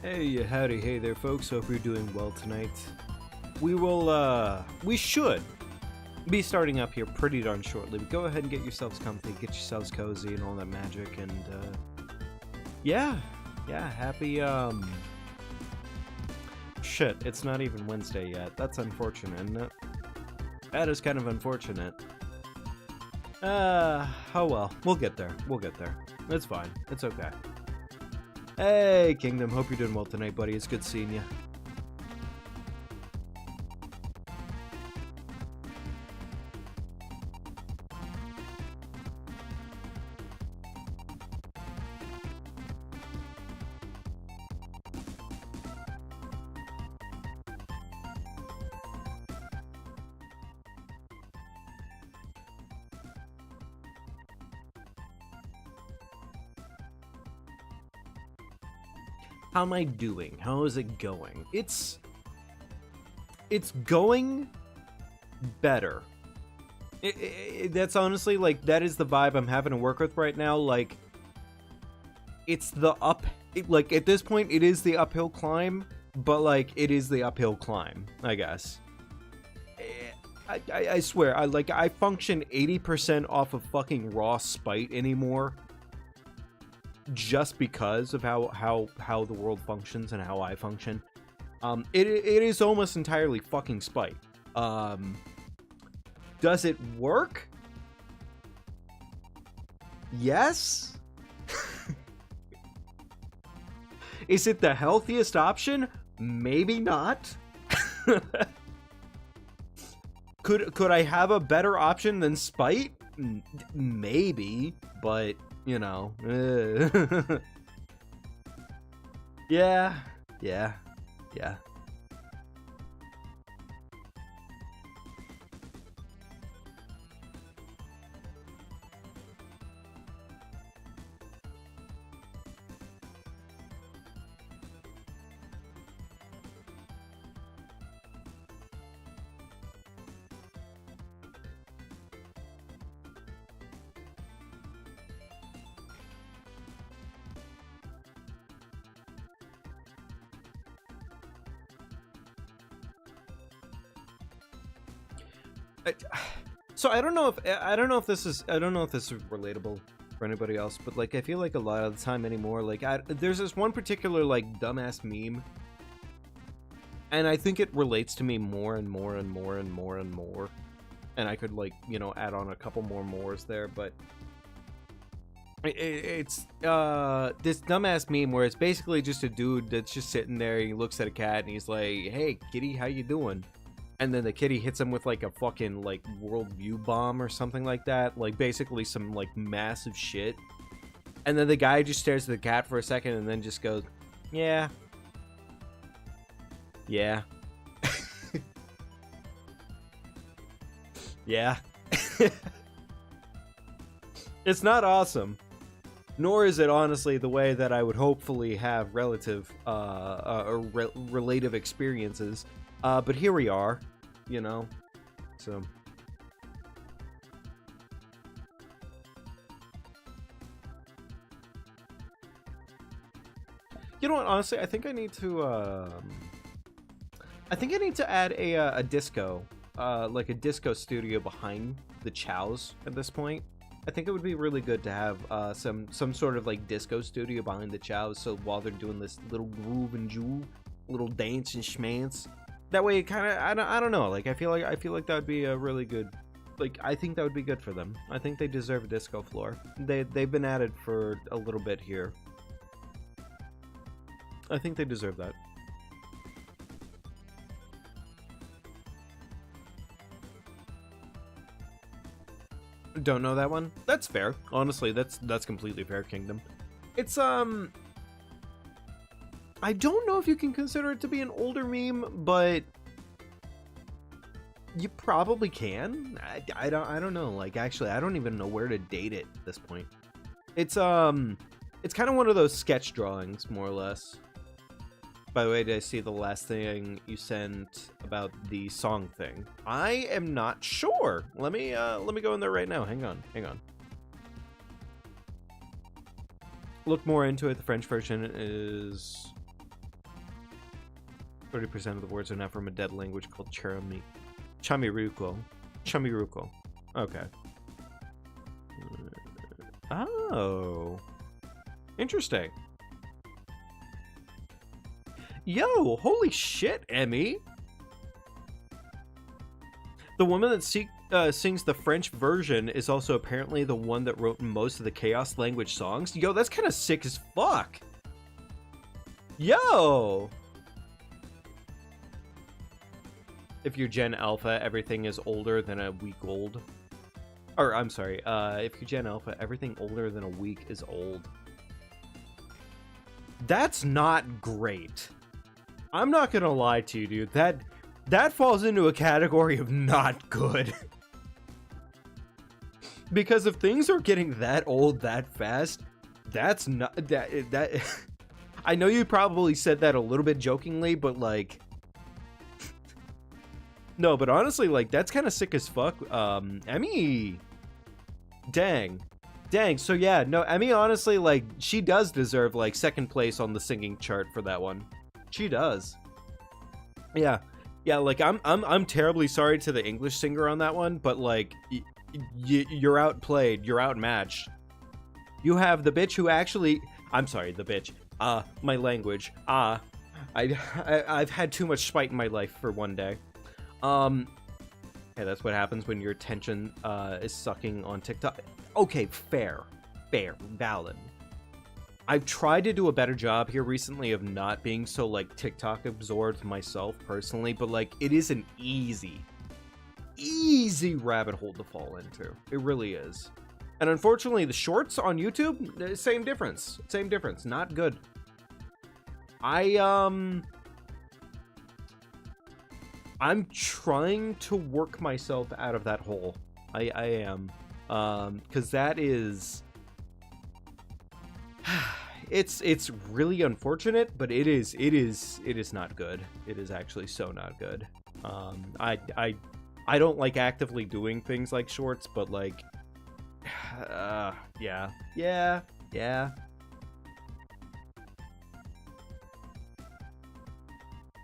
Hey, howdy, hey there, folks. Hope you're doing well tonight. We should be starting up here pretty darn shortly, but go ahead and get yourselves comfy, get yourselves cozy and all that magic, and, yeah, happy, shit, it's not even Wednesday yet. That's unfortunate, isn't it? That is kind of unfortunate. Oh well, we'll get there, It's fine, it's okay. Hey, Kingdom, hope you're doing well tonight, buddy. It's good seeing you. How am I doing? How is it going? It's going better. That's honestly, like, that is the vibe I'm having to work with right now. Like, it's the like, at this point, it is the uphill climb, but, like, it is the uphill climb, I guess. I swear, I function 80% off of fucking raw spite anymore. Just because of how the world functions and how I function. It is almost entirely fucking spite. Does it work? Yes. Is it the healthiest option? Maybe not. Could I have a better option than spite? Maybe, but you know. Yeah. So I don't know if this is relatable for anybody else, but like I feel like a lot of the time anymore, like there's this one particular like dumbass meme, and I think it relates to me more and more, and I could, like, you know, add on a couple more mores there, but it's this dumbass meme where it's basically just a dude that's just sitting there, he looks at a cat and he's like, "Hey kitty, how you doing?" And then the kitty hits him with like a fucking like worldview bomb or something like that. Like basically some like massive shit. And then the guy just stares at the cat for a second and then just goes, "Yeah. Yeah." Yeah. It's not awesome. Nor is it honestly the way that I would hopefully have relative relative experiences. But here we are, you know, so. You know what, honestly, I think I need to add a disco, like a disco studio behind the chows at this point. I think it would be really good to have some sort of like disco studio behind the chows, so while they're doing this little groove and jewel, little dance and schmance, that way it kind of, I don't know, like I feel like that would be a really good, like, I think that would be good for them. I think they deserve a disco floor. They've been at it for a little bit here. I think they deserve that. Don't know that one? That's fair. Honestly, that's completely fair, Kingdom. It's I don't know if you can consider it to be an older meme, but you probably can. I don't know. Like, actually, I don't even know where to date it at this point. It's kind of one of those sketch drawings, more or less. By the way, did I see the last thing you sent about the song thing? I am not sure. Let me go in there right now. Hang on. Look more into it. The French version is 30% of the words are not from a dead language called Chamiruko. Chamiruko. Okay. Oh. Interesting. Yo, holy shit, Emmy. The woman that sings the French version is also apparently the one that wrote most of the Chaos language songs. Yo, that's kind of sick as fuck. Yo. If you're Gen Alpha, everything is older than a week old. Or, I'm sorry, if you're Gen Alpha, everything older than a week is old. That's not great. I'm not gonna lie to you, dude. That falls into a category of not good. Because if things are getting that old that fast, that's not... That I know you probably said that a little bit jokingly, but, like... No, but honestly, like, that's kind of sick as fuck. Emmy... Dang. So yeah, no, Emmy honestly, like, she does deserve, like, second place on the singing chart for that one. She does. Yeah, like, I'm terribly sorry to the English singer on that one, but, like, you're outplayed, you're outmatched. You have the bitch who actually... I'm sorry, the bitch. My language. I've had too much spite in my life for one day. Yeah, that's what happens when your attention is sucking on TikTok. Okay, fair, valid. I've tried to do a better job here recently of not being so, like, TikTok absorbed myself personally, but, like, it is an easy rabbit hole to fall into. It really is. And unfortunately, the shorts on YouTube, same difference. Not good. I'm trying to work myself out of that hole. I am. Because that is... It's really unfortunate, but it is not good. It is actually so not good. I don't like actively doing things like shorts, but, like, yeah.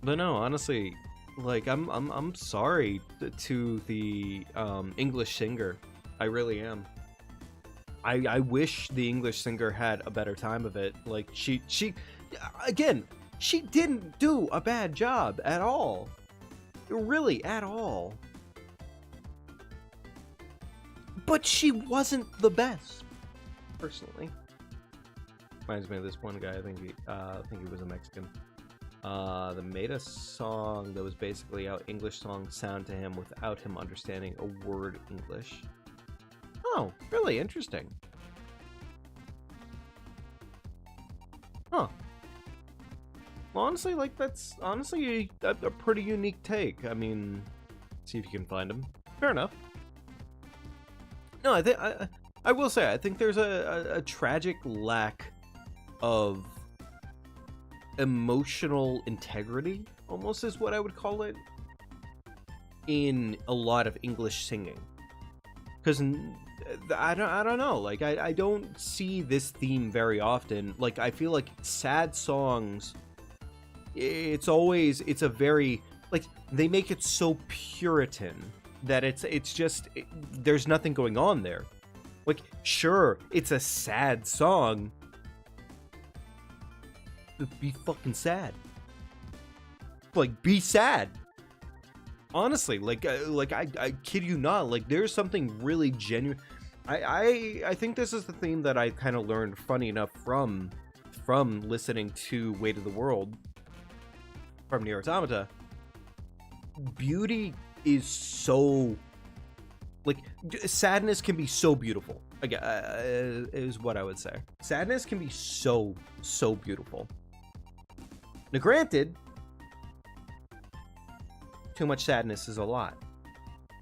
But no, honestly, like, I'm sorry to the English singer. I really am. I wish the English singer had a better time of it. Like, she didn't do a bad job at all. Really, at all. But she wasn't the best, personally. Reminds me of this one guy. I think he was a Mexican. That made a song that was basically how English songs sound to him without him understanding a word English. Oh, really interesting. Huh. Well, honestly, like, that's honestly a pretty unique take. I mean, see if you can find him. Fair enough. No, I will say, I think there's a tragic lack of emotional integrity, almost is what I would call it, in a lot of English singing. Because I don't know, like, I don't see this theme very often. Like, I feel like sad songs, it's a very, like, they make it so Puritan that it's just, there's nothing going on there. Like, sure, it's a sad song, but be fucking sad. Like, be sad. Honestly, like I kid you not, like, there's something really genuine. I think this is the theme that I kind of learned, funny enough, from listening to Weight of the World from Nier Automata. Beauty is so, like, sadness can be so beautiful. Again, is what I would say. Sadness can be so beautiful. Now, granted, too much sadness is a lot.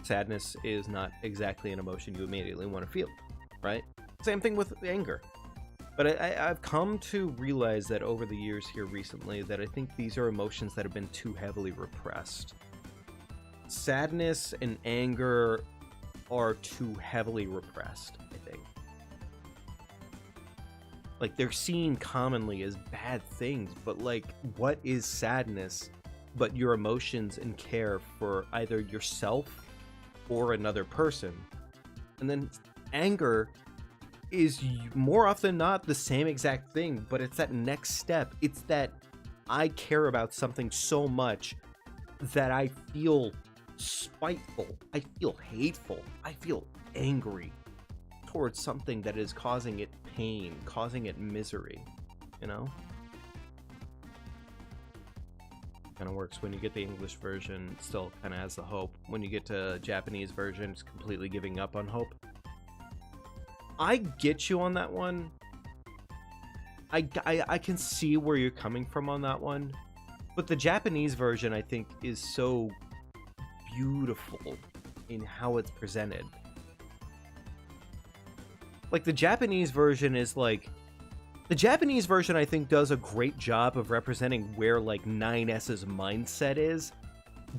Sadness is not exactly an emotion you immediately want to feel, right? Same thing with anger. But I've come to realize that over the years here recently that I think these are emotions that have been too heavily repressed. Sadness and anger are too heavily repressed, I think. Like, they're seen commonly as bad things, but, like, what is sadness but your emotions and care for either yourself or another person. And then anger is more often than not the same exact thing, but it's that next step. It's that I care about something so much that I feel spiteful, I feel hateful, I feel angry towards something that is causing it pain, causing it misery, you know? Kind of works when you get the English version, still kind of has the hope. When you get to Japanese version, it's completely giving up on hope. I get you on that one. I can see where you're coming from on that one, but the Japanese version, I think, is so beautiful in how it's presented. Like, the Japanese version is like, the Japanese version, I think, does a great job of representing where, like, 9S's mindset is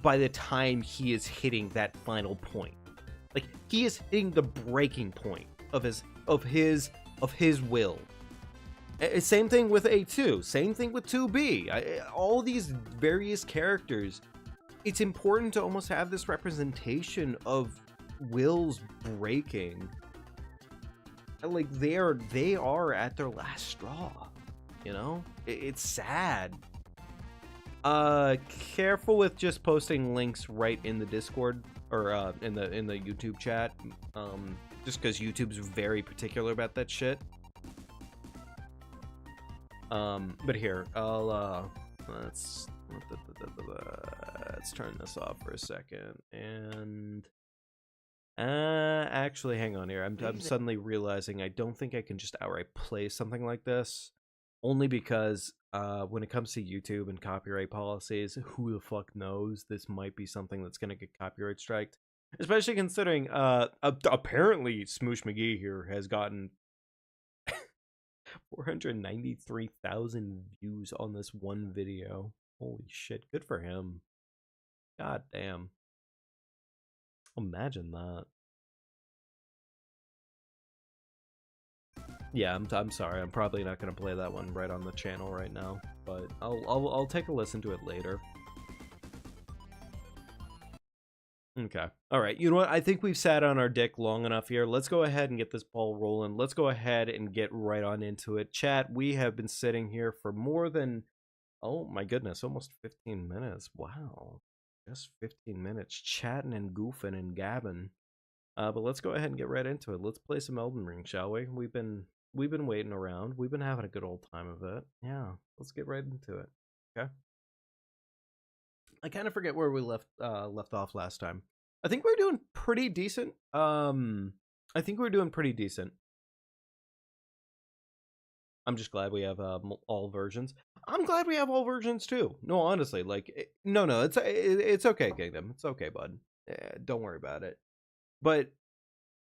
by the time he is hitting that final point. Like, he is hitting the breaking point of his will. Same thing with A2, same thing with 2B. All these various characters, it's important to almost have this representation of wills breaking. Like, they are at their last straw, you know? It's sad. Careful with just posting links right in the Discord or in the YouTube chat, just because YouTube's very particular about that shit. But here, I'll let's turn this off for a second. And actually, hang on here. I'm suddenly realizing I don't think I can just outright play something like this, only because when it comes to YouTube and copyright policies, who the fuck knows? This might be something that's gonna get copyright striked, especially considering apparently Smoosh McGee here has gotten 493,000 views on this one video. Holy shit, good for him. God damn. Imagine that. Yeah, I'm sorry. I'm probably not going to play that one right on the channel right now, but I'll take a listen to it later. Okay. All right. You know what? I think we've sat on our dick long enough here. Let's go ahead and get this ball rolling. Let's go ahead and get right on into it. Chat, we have been sitting here for more than, oh my goodness, almost 15 minutes. Wow. Just 15 minutes chatting and goofing and gabbing. But let's go ahead and get right into it. Let's play some Elden Ring, shall we? We've been waiting around. We've been having a good old time of it. Yeah. Let's get right into it. Okay. I kind of forget where we left off last time. I think we're doing pretty decent. I'm just glad we have all versions. I'm glad we have all versions too. No, honestly, like, no, it's okay, Kingdom. It's okay, bud. Don't worry about it. But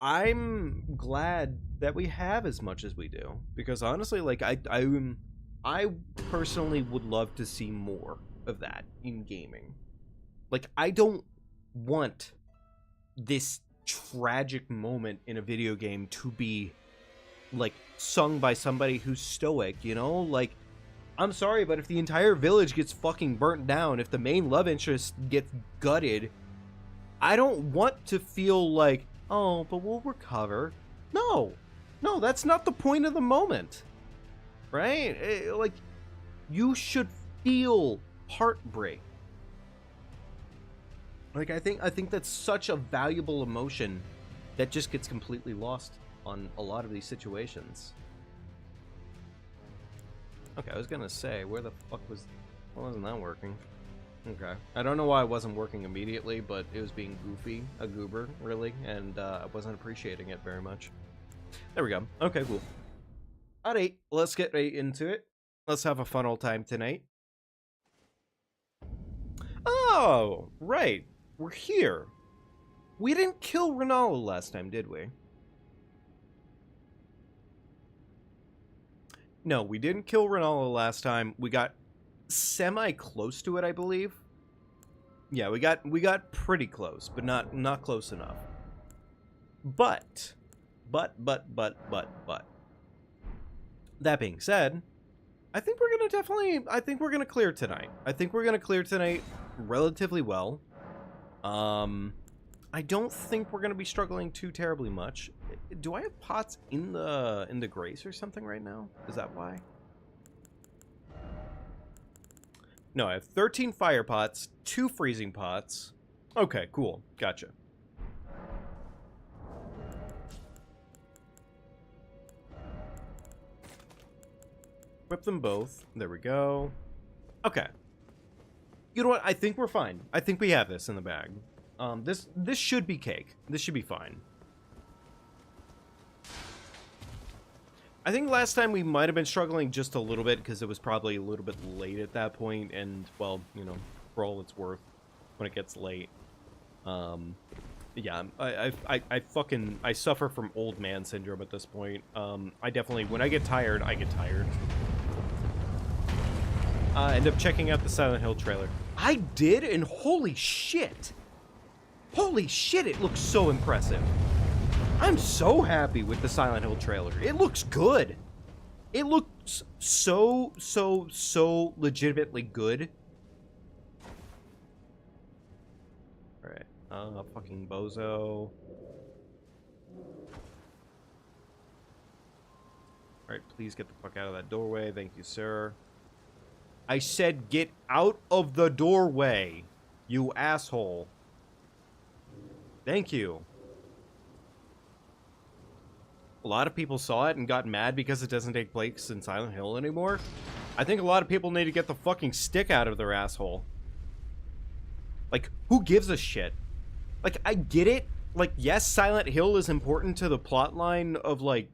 I'm glad that we have as much as we do, because honestly, like, I personally would love to see more of that in gaming. Like, I don't want this tragic moment in a video game to be, like, sung by somebody who's stoic, you know? Like, I'm sorry, but if the entire village gets fucking burnt down, if the main love interest gets gutted, I don't want to feel like, oh, but we'll recover. No, that's not the point of the moment, right? Like, you should feel heartbreak. Like, I think that's such a valuable emotion that just gets completely lost on a lot of these situations. Okay, I was gonna say, where the fuck why wasn't that working? Okay, I don't know why it wasn't working immediately, but it was being goofy, a goober, really, and I wasn't appreciating it very much. There we go. Okay, cool. Alright, let's get right into it. Let's have a fun old time tonight. Oh, right. We're here. We didn't kill Ronaldo last time, did we? No, we didn't kill Ronaldo last time. We got semi-close to it, I believe. Yeah, we got pretty close, but not close enough. But. That being said, I think we're gonna definitely, I think we're gonna clear tonight. I think we're gonna clear tonight relatively well. I don't think we're gonna be struggling too terribly much. Do I have pots in the grace or something right now? Is that why? No, I have 13 fire pots, 2 freezing pots. Okay, cool. Gotcha. Whip them both. There we go. Okay. You know what? I think we're fine. I think we have this in the bag. This should be cake. This should be fine. I think last time we might have been struggling just a little bit because it was probably a little bit late at that point, and well, you know, for all it's worth, when it gets late, yeah, I suffer from old man syndrome at this point. I definitely, when I get tired, I get tired. End up checking out the Silent Hill trailer. I did, and holy shit! Holy shit, it looks so impressive. I'm so happy with the Silent Hill trailer. It looks good. It looks so legitimately good. Alright, fucking bozo. Alright, please get the fuck out of that doorway. Thank you, sir. I said get out of the doorway, you asshole. Thank you. A lot of people saw it and got mad because it doesn't take place in Silent Hill anymore. I think a lot of people need to get the fucking stick out of their asshole. Like, who gives a shit? Like, I get it. Like, yes, Silent Hill is important to the plotline of, like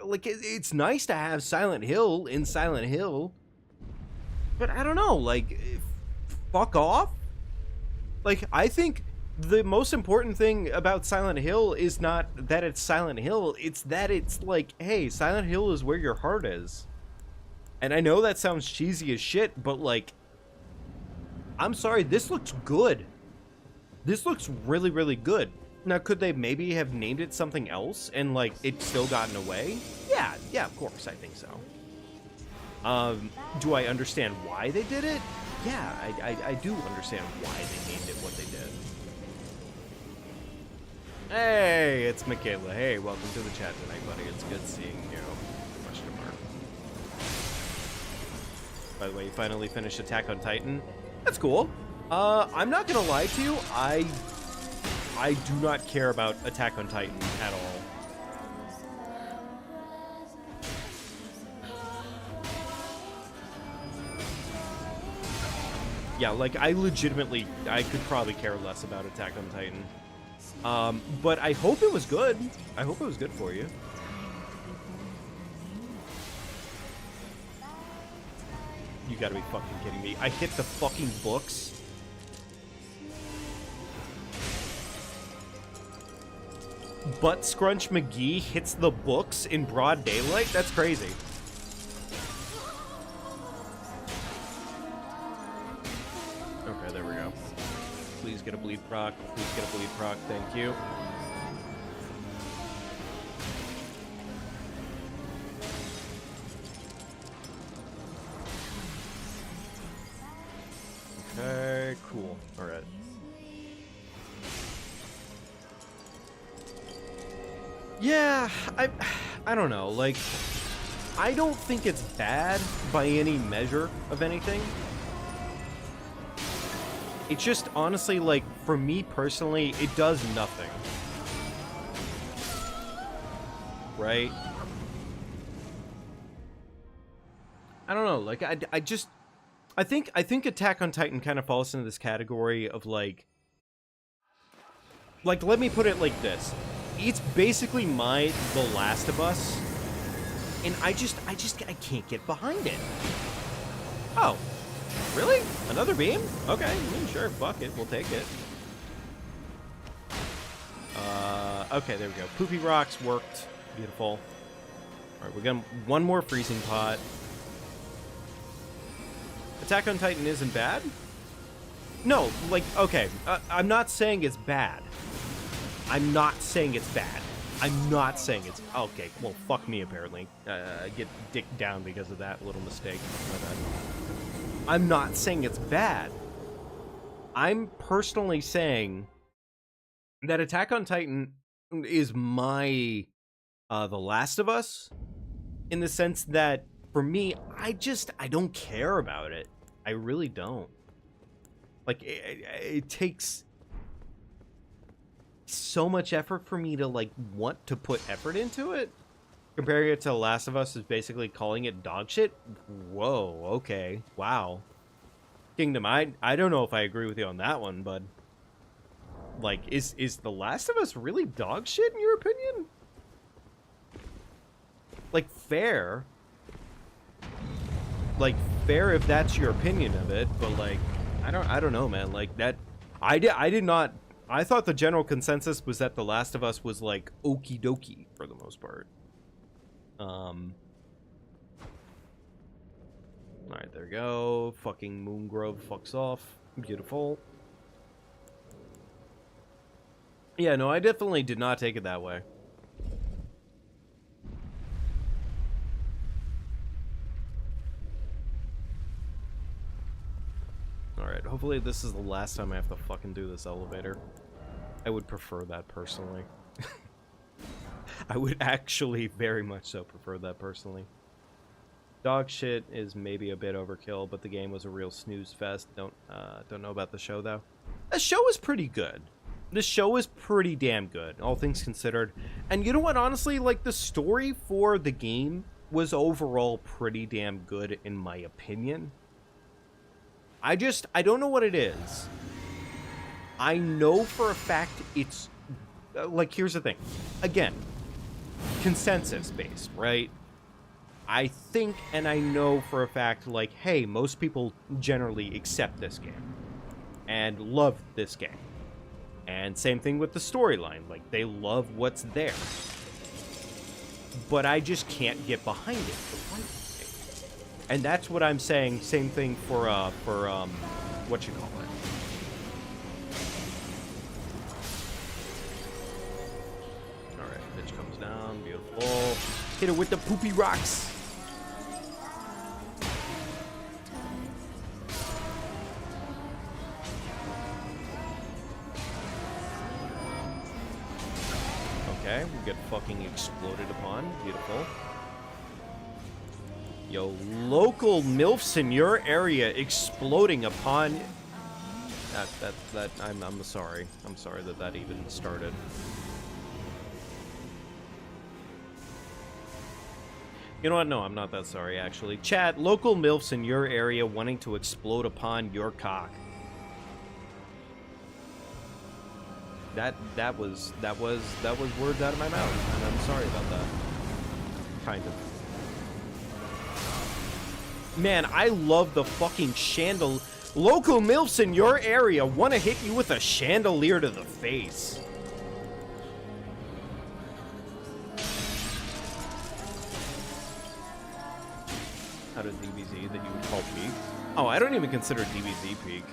it's nice to have Silent Hill in Silent Hill. But I don't know, like, fuck off? Like, I think the most important thing about Silent Hill is not that it's Silent Hill, it's that it's like, hey, Silent Hill is where your heart is. And I know that sounds cheesy as shit, but like, I'm sorry, this looks good. This looks really, really good. Now, could they maybe have named it something else and like, it's still gotten away? Yeah, of course, I think so. Do I understand why they did it? Yeah, I do understand why they named it what they did. Hey, it's Michaela. Hey, welcome to the chat tonight, buddy. It's good seeing you. Question mark. By the way, you finally finished Attack on Titan. That's cool. I'm not gonna lie to you. I do not care about Attack on Titan at all. Yeah, like, I could probably care less about Attack on Titan. But I hope it was good. I hope it was good for you. You gotta be fucking kidding me. I hit the fucking books. Butt Scrunch McGee hits the books in broad daylight? That's crazy. Okay, there we go. Please get a bleed proc. Please get a bleed proc. Thank you. Okay, cool. All right. Yeah, I don't know. Like, I don't think it's bad by any measure of anything. It's just, honestly, like, for me personally, it does nothing. Right? I don't know, like, I think Attack on Titan kind of falls into this category of, like, let me put it like this. It's basically The Last of Us, and I can't get behind it. Oh. Really? Another beam? Okay, sure, fuck it, we'll take it. Okay, there we go. Poopy Rocks worked. Beautiful. Alright, we got one more freezing pot. Attack on Titan isn't bad? No, like, okay, I'm not saying it's bad. I'm not saying it's bad. I'm not saying it's okay. Well, fuck me apparently. Get dicked down because of that little mistake. But, I'm not saying it's bad. I'm personally saying that Attack on Titan is my The Last of Us, in the sense that for me, I don't care about it. I really don't. Like, it takes so much effort for me to, like, want to put effort into it. Comparing it to The Last of Us is basically calling it dog shit. Whoa, okay, wow. Kingdom, I don't know if I agree with you on that one, but like, is The Last of Us really dog shit in your opinion? Like, fair if that's your opinion of it, but like, I don't know, man. Like, that I did not. I thought the general consensus was that The Last of Us was like okie dokie for the most part. All right, there we go. Fucking Moongrove fucks off. Beautiful. Yeah, no, I definitely did not take it that way. Alright, hopefully this is the last time I have to fucking do this elevator. I would prefer that personally. I would actually very much so prefer that personally. Dog shit is maybe a bit overkill, but the game was a real snooze fest. Don't know about the show though. The show is pretty good. The show is pretty damn good, all things considered. And you know what, honestly, like, the story for the game was overall pretty damn good in my opinion. I don't know what it is. I know for a fact it's like, here's the thing. Again, consensus based, right? I think and I know for a fact, like, hey, most people generally accept this game and love this game. And same thing with the storyline. Like, they love what's there. But I just can't get behind it. And that's what I'm saying. Same thing for what you call it. Alright, bitch comes down. Beautiful. Hit her with the poopy rocks. Okay, we get fucking exploded upon. Beautiful. Yo, local MILFs in your area exploding upon... I'm sorry. I'm sorry that even started. You know what? No, I'm not that sorry, actually. Chat, local MILFs in your area wanting to explode upon your cock. That was words out of my mouth, and I'm sorry about that. Kind of. Man, I love the fucking chandelier. Local MILFs in your area want to hit you with a chandelier to the face. How did DBZ that you would call peak? Oh, I don't even consider DBZ peak.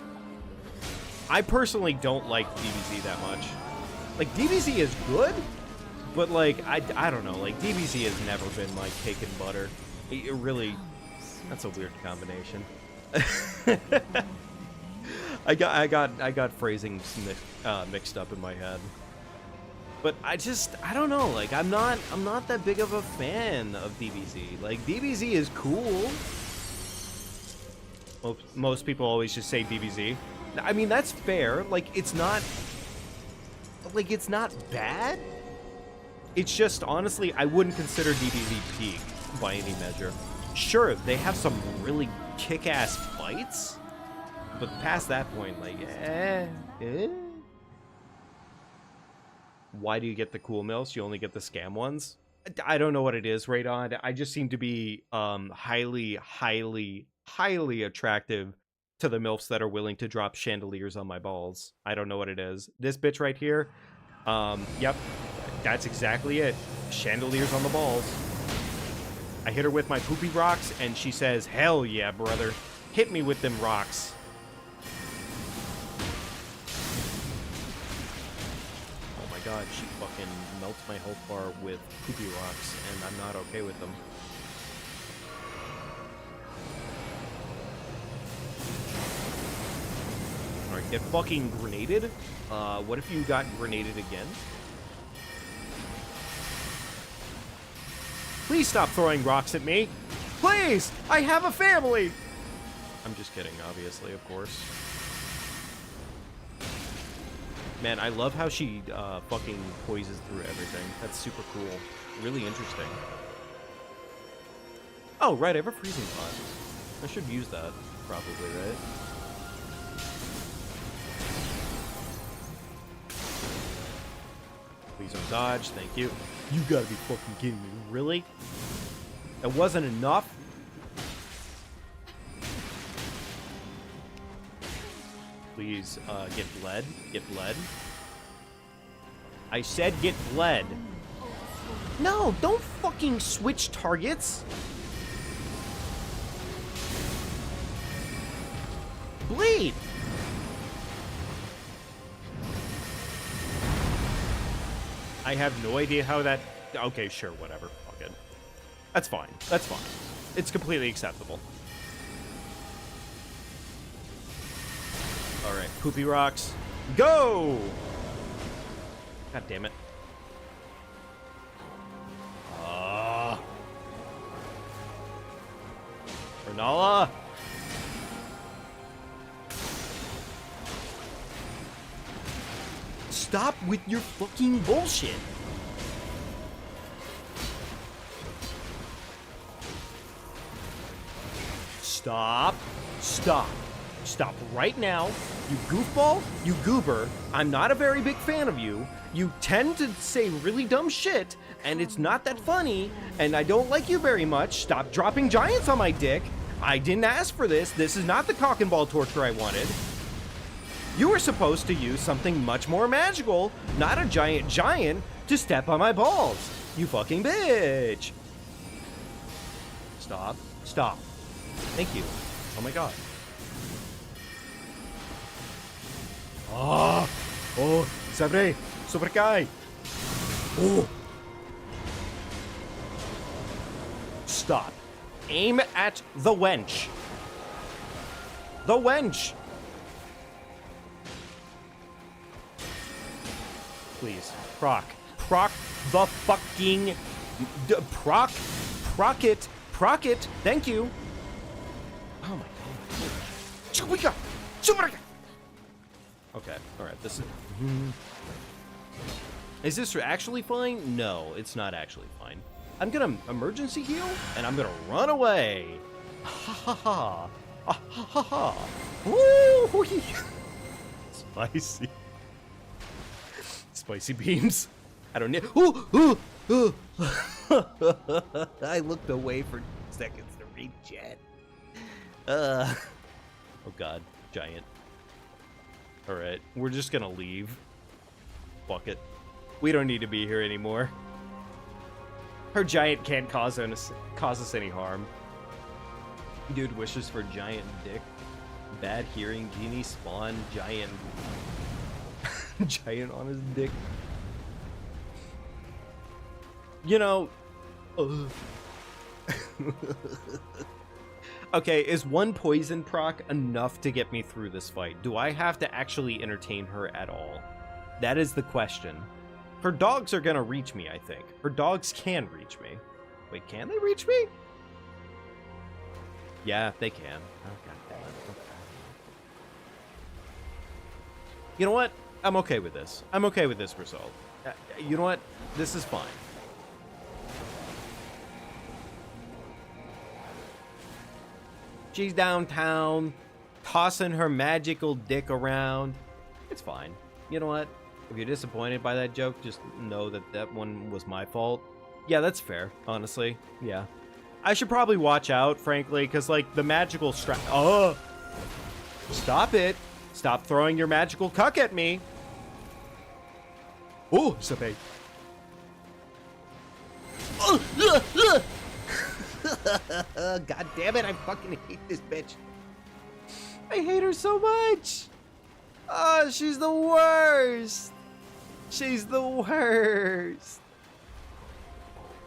I personally don't like DBZ that much. Like, DBZ is good, but like, I don't know. Like, DBZ has never been like cake and butter. It really, that's a weird combination. I got phrasing mixed up in my head. But I don't know. Like, I'm not that big of a fan of DBZ. Like, DBZ is cool. Most people always just say DBZ. I mean, that's fair. Like, it's not bad. It's just, honestly, I wouldn't consider DBZ peak by any measure. Sure, they have some really kick-ass fights, but past that point, like, Why do you get the cool mills? You only get the scam ones? I don't know what it is, Radon. I just seem to be highly attractive to the MILFs that are willing to drop chandeliers on my balls. I don't know what it is. This bitch right here, yep, that's exactly it. Chandeliers on the balls. I hit her with my poopy rocks, and she says, hell yeah, brother. Hit me with them rocks. god, she fucking melts my health bar with poopy rocks, and I'm not okay with them. Alright, get fucking grenaded? What if you got grenaded again? Please stop throwing rocks at me! Please! I have a family! I'm just kidding, obviously, of course. Man, I love how she fucking poises through everything. That's super cool. Really interesting. Oh, right, I have a freezing pot. I should use that, probably, right? Please don't dodge, thank you. You gotta be fucking kidding me, really? That wasn't enough? Please, get bled. Get bled. I said get bled. No, don't fucking switch targets. Bleed. I have no idea how that... Okay, sure, whatever. Fuck it. That's fine. That's fine. It's completely acceptable. Alright, poopy rocks. Go! God damn it. Renala! Stop with your fucking bullshit! Stop. Stop. Stop right now. You goofball, you goober. I'm not a very big fan of you. You tend to say really dumb shit, and it's not that funny, and I don't like you very much. Stop dropping giants on my dick. I didn't ask for this. This is not the cock and ball torture I wanted. You were supposed to use something much more magical, not a giant, to step on my balls. You fucking bitch. Stop. Stop. Thank you. Oh my god. Oh, sabre, super kai. Oh. Stop. Aim at the wench. The wench. Please, proc the fucking, proc it, thank you. Oh my god. Okay, alright, this is this actually fine? No, it's not actually fine. I'm gonna emergency heal, and I'm gonna run away. Ha ha ha. Ha ha ha. Woo! Spicy. Spicy beams. I don't need. Ooh. I looked away for seconds to read chat. Oh god, giant. Alright, we're just gonna leave. Fuck it. We don't need to be here anymore. Her giant can't cause us any harm. Dude wishes for giant dick. Bad hearing, genie spawn, giant. Giant on his dick. You know. Okay, is one poison proc enough to get me through this fight? Do I have to actually entertain her at all? That is the question. Her dogs are gonna reach me, I think. Her dogs can reach me. Wait, can they reach me? Yeah, they can. Oh, god damn it. Okay. You know what? I'm okay with this. I'm okay with this result. You know what? This is fine. She's downtown, tossing her magical dick around. It's fine. You know what? If you're disappointed by that joke, just know that that one was my fault. Yeah, that's fair, honestly. Yeah. I should probably watch out, frankly, because, like, the magical strap... Oh! Stop it! Stop throwing your magical cuck at me! Oh, Sabe. God damn it, I fucking hate this bitch. I hate her so much. Oh, she's the worst. She's the worst.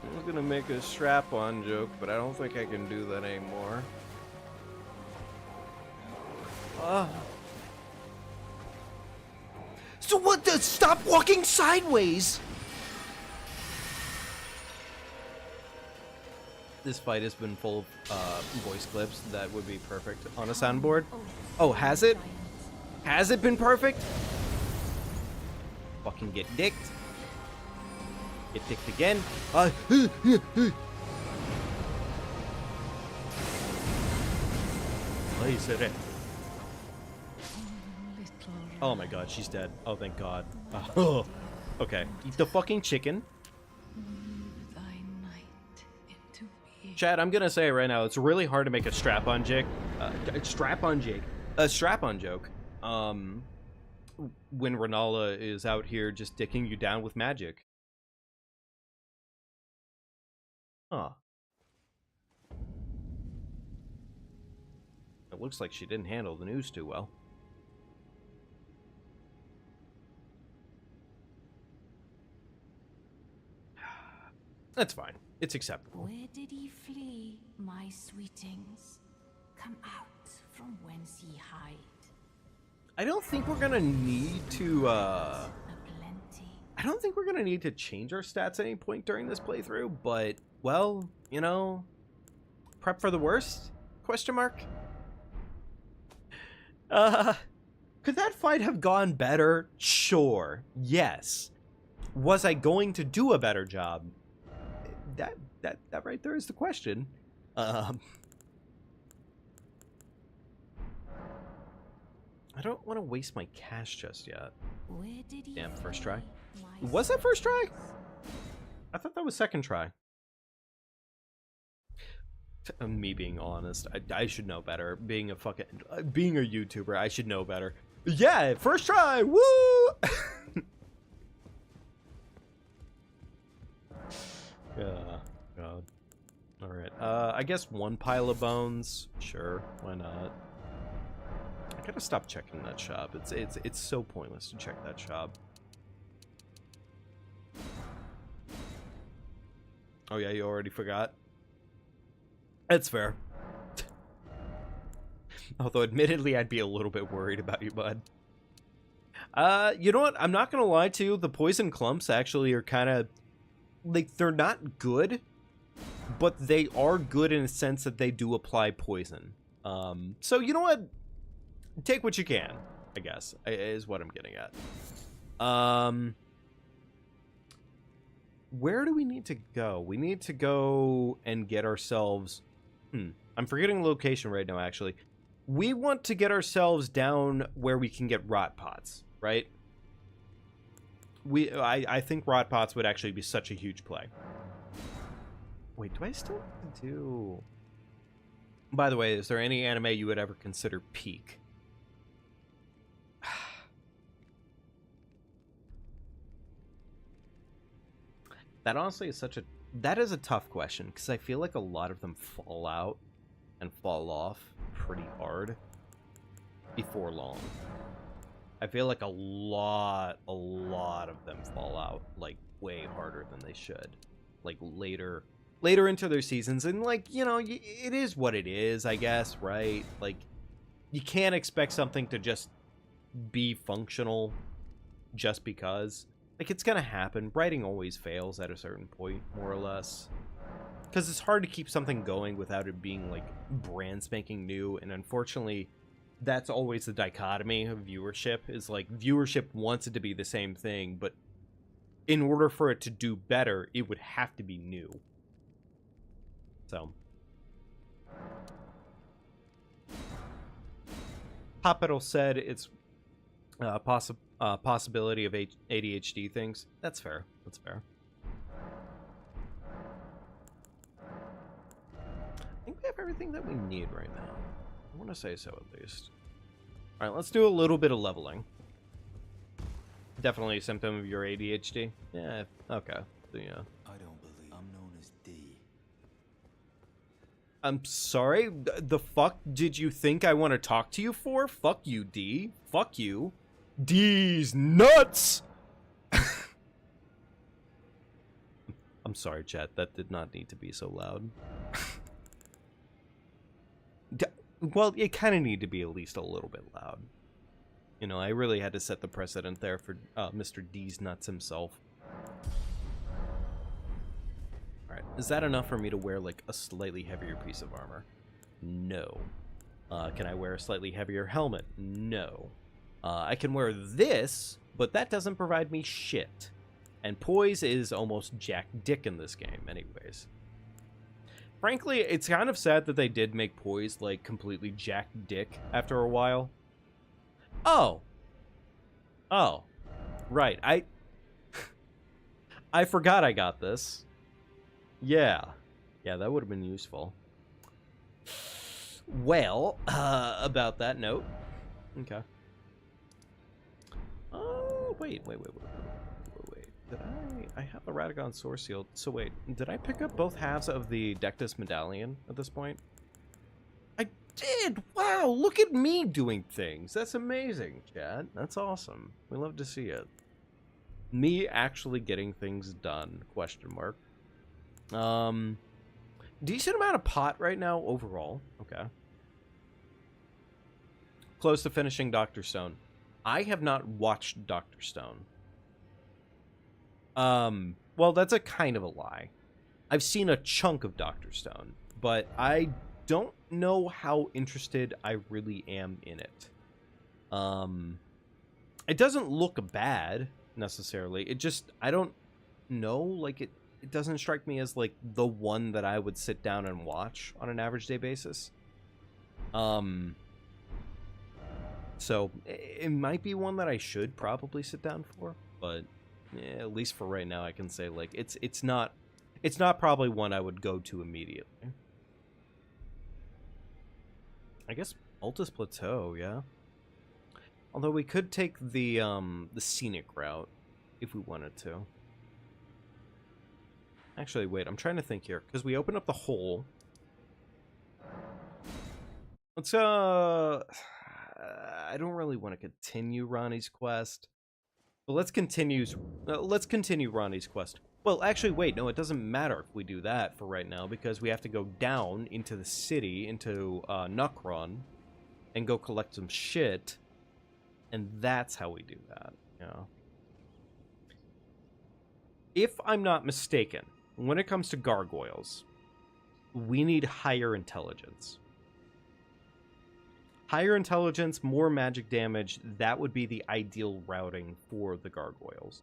I was gonna make a strap-on joke, but I don't think I can do that anymore. So what the? Stop walking sideways! This fight has been full of voice clips that would be perfect on a soundboard. Oh, has it? Has it been perfect? Fucking get dicked. Get dicked again. Oh my god, she's dead. Oh, thank god. Okay, eat the fucking chicken. Chad, I'm gonna say right now, it's really hard to make a strap-on joke. A strap-on joke. When Renala is out here just dicking you down with magic. Huh. It looks like she didn't handle the news too well. That's fine. It's acceptable. Where did he flee, my sweetings? Come out from whence ye hide. I don't think we're gonna need to, I don't think we're gonna need to change our stats at any point during this playthrough, but, well, you know, prep for the worst? Question mark? Could that fight have gone better? Sure. Yes. Was I going to do a better job? That right there is the question. I don't want to waste my cash just yet. Damn, first try. Was that first try? I thought that was second try. Me being honest, I should know better. Being a YouTuber, I should know better. Yeah, first try. Woo! God. All right. I guess one pile of bones. Sure, why not? I gotta stop checking that shop. It's so pointless to check that shop. Oh yeah, you already forgot? That's fair. Although admittedly I'd be a little bit worried about you, bud. You know what? I'm not gonna lie to you, the poison clumps actually are kinda like, they're not good, but they are good in a sense that they do apply poison. So you know what? Take what you can, I guess, is what I'm getting at. Where do we need to go? We need to go and get ourselves... I'm forgetting the location right now, actually. We want to get ourselves down where we can get rot pots, right? I think rot pots would actually be such a huge play. Wait, do I still have to do... By the way, is there any anime you would ever consider peak? That honestly is such a... That is a tough question, because I feel like a lot of them fall out and fall off pretty hard before long. I feel like a lot of them fall out, like, way harder than they should. Like, later into their seasons, and, like, you know, it is what it is, I guess, right? Like, you can't expect something to just be functional just because. Like, it's gonna happen. Writing always fails at a certain point, more or less. Because it's hard to keep something going without it being, like, brand spanking new, and unfortunately... That's always the dichotomy of viewership, is like viewership wants it to be the same thing, but in order for it to do better, it would have to be new. So. Papero said it's possibility of ADHD things. That's fair. That's fair. I think we have everything that we need right now. I want to say so, at least. Alright, let's do a little bit of leveling. Definitely a symptom of your ADHD. Yeah, okay. So, yeah. I don't believe I'm known as D. I'm sorry? The fuck did you think I want to talk to you for? Fuck you, D. Fuck you. D's nuts! I'm sorry, chat. That did not need to be so loud. Well, it kind of needed to be at least a little bit loud. You know, I really had to set the precedent there for Mr. D's nuts himself. Alright, is that enough for me to wear, like, a slightly heavier piece of armor? No. Can I wear a slightly heavier helmet? No. I can wear this, but that doesn't provide me shit. And poise is almost jack dick in this game, anyways. Frankly, it's kind of sad that they did make poise, like, completely jack dick after a while. Oh. Oh. Right, I forgot I got this. Yeah. Yeah, that would have been useful. Well, about that note. Okay. Oh, wait. Did I have the Radagon Source Shield. So wait, did I pick up both halves of the Dectus Medallion at this point? I did! Wow, look at me doing things. That's amazing, chat. That's awesome. We love to see it. Me actually getting things done, question mark. Decent amount of pot right now overall. Okay. Close to finishing Dr. Stone. I have not watched Dr. Stone. Well, that's a kind of a lie. I've seen a chunk of Dr. Stone, but I don't know how interested I really am in it. It doesn't look bad, necessarily. It just, I don't know, like, it doesn't strike me as, like, the one that I would sit down and watch on an average day basis. So, it might be one that I should probably sit down for, but... yeah, at least for right now, I can say, like, it's not probably one I would go to immediately. I guess Altus Plateau, yeah. Although we could take the scenic route if we wanted to. Actually, wait, I'm trying to think here because we opened up the hole. Let's I don't really want to continue Ronnie's quest. But let's continue Ronnie's quest. Well, actually, wait, no, it doesn't matter if we do that for right now, because we have to go down into the city, into Nukron, and go collect some shit, and that's how we do that, you know. If I'm not mistaken, when it comes to gargoyles, we need higher intelligence. Higher intelligence, more magic damage, that would be the ideal routing for the gargoyles.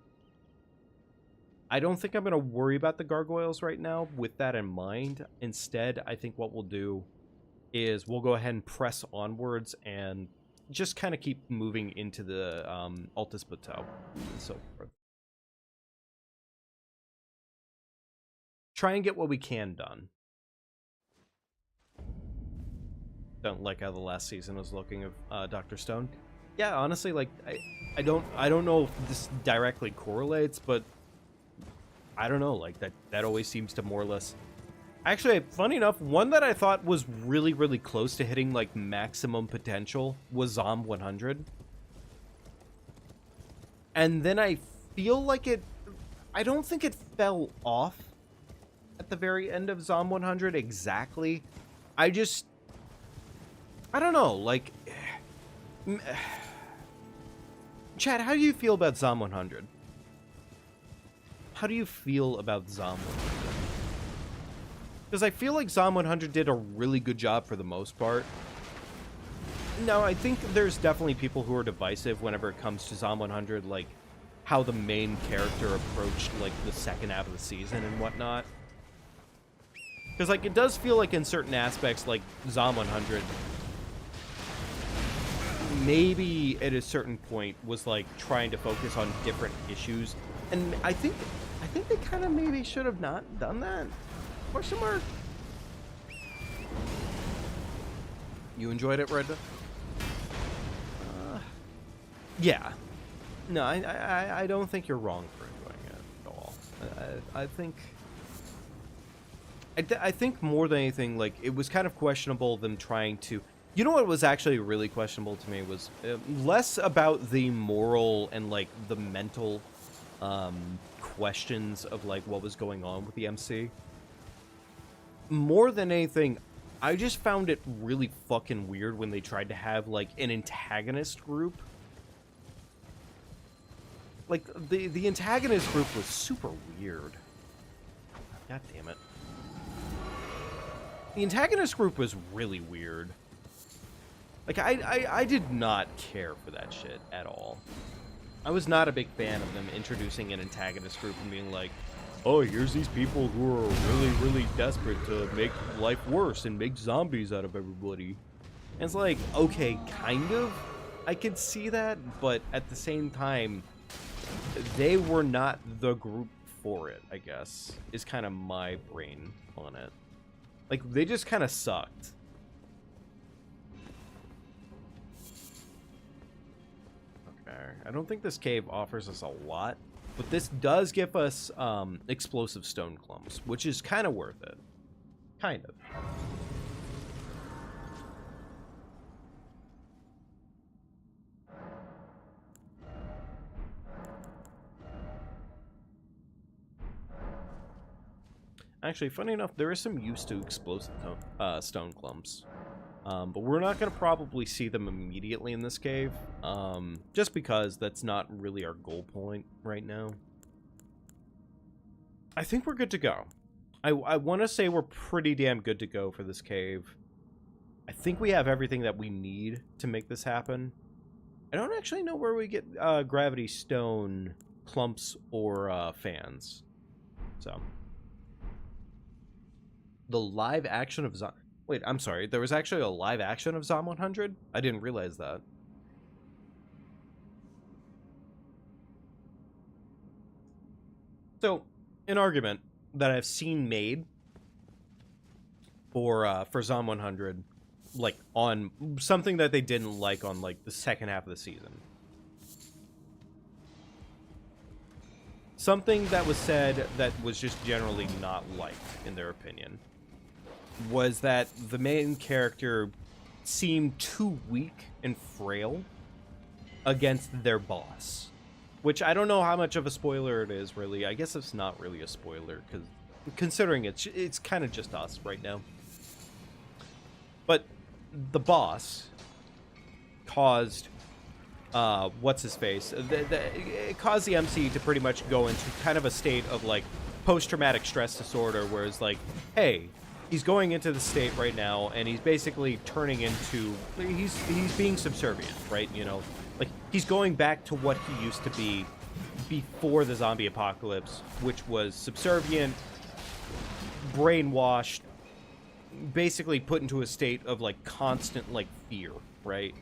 I don't think I'm going to worry about the gargoyles right now with that in mind. Instead, I think what we'll do is we'll go ahead and press onwards and just kind of keep moving into the Altus Plateau and so forth. Try and get what we can done. Don't like how the last season was looking of Dr. Stone. Yeah, honestly, like I don't know if this directly correlates, but I don't know, like that always seems to more or less. Actually, funny enough, one that I thought was really close to hitting like maximum potential was Zom 100. And then I feel like I don't think it fell off at the very end of Zom 100 exactly. I don't know, like... Chad, how do you feel about Zom 100? How do you feel about Zom 100? Because I feel like Zom 100 did a really good job for the most part. Now, I think there's definitely people who are divisive whenever it comes to Zom 100, like, how the main character approached, like, the second half of the season and whatnot. Because, like, it does feel like in certain aspects, like, Zom 100... maybe at a certain point was like trying to focus on different issues, and I think they kind of maybe should have not done that. Question mark. You enjoyed it, Reda? Yeah. No, I don't think you're wrong for enjoying it at all. I think more than anything, like, it was kind of questionable them trying to. You know what was actually really questionable to me was less about the moral and, like, the mental questions of like what was going on with the MC. More than anything, I just found it really fucking weird when they tried to have like an antagonist group. Like the antagonist group was super weird. God damn it. The antagonist group was really weird. Like I did not care for that shit at all. I was not a big fan of them introducing an antagonist group and being like, oh, here's these people who are really, really desperate to make life worse and make zombies out of everybody. And it's like, okay, kind of. I could see that, but at the same time, they were not the group for it, I guess, is kind of my brain on it. Like, they just kind of sucked. I don't think this cave offers us a lot, but this does give us explosive stone clumps, which is kind of worth it. Kind of. Actually, funny enough, there is some use to explosive stone clumps. But we're not going to probably see them immediately in this cave, just because that's not really our goal point right now. I think we're good to go. I want to say we're pretty damn good to go for this cave. I think we have everything that we need to make this happen. I don't actually know where we get gravity stone clumps or fans. So, the live action of wait, I'm sorry. There was actually a live action of Zom 100? I didn't realize that. So, an argument that I've seen made for Zom 100, like, on something that they didn't like on, like, the second half of the season. Something that was said that was just generally not liked, in their opinion, was that the main character seemed too weak and frail against their boss. Which I don't know how much of a spoiler it is, really. I guess it's not really a spoiler, because considering it's kind of just us right now. But the boss caused, what's-his-face? It caused the MC to pretty much go into kind of a state of, like, post-traumatic stress disorder, where it's like, hey, he's going into the state right now, and he's basically turning into... He's being subservient, right? You know? Like, he's going back to what he used to be before the zombie apocalypse, which was subservient, brainwashed, basically put into a state of, like, constant, like, fear, right?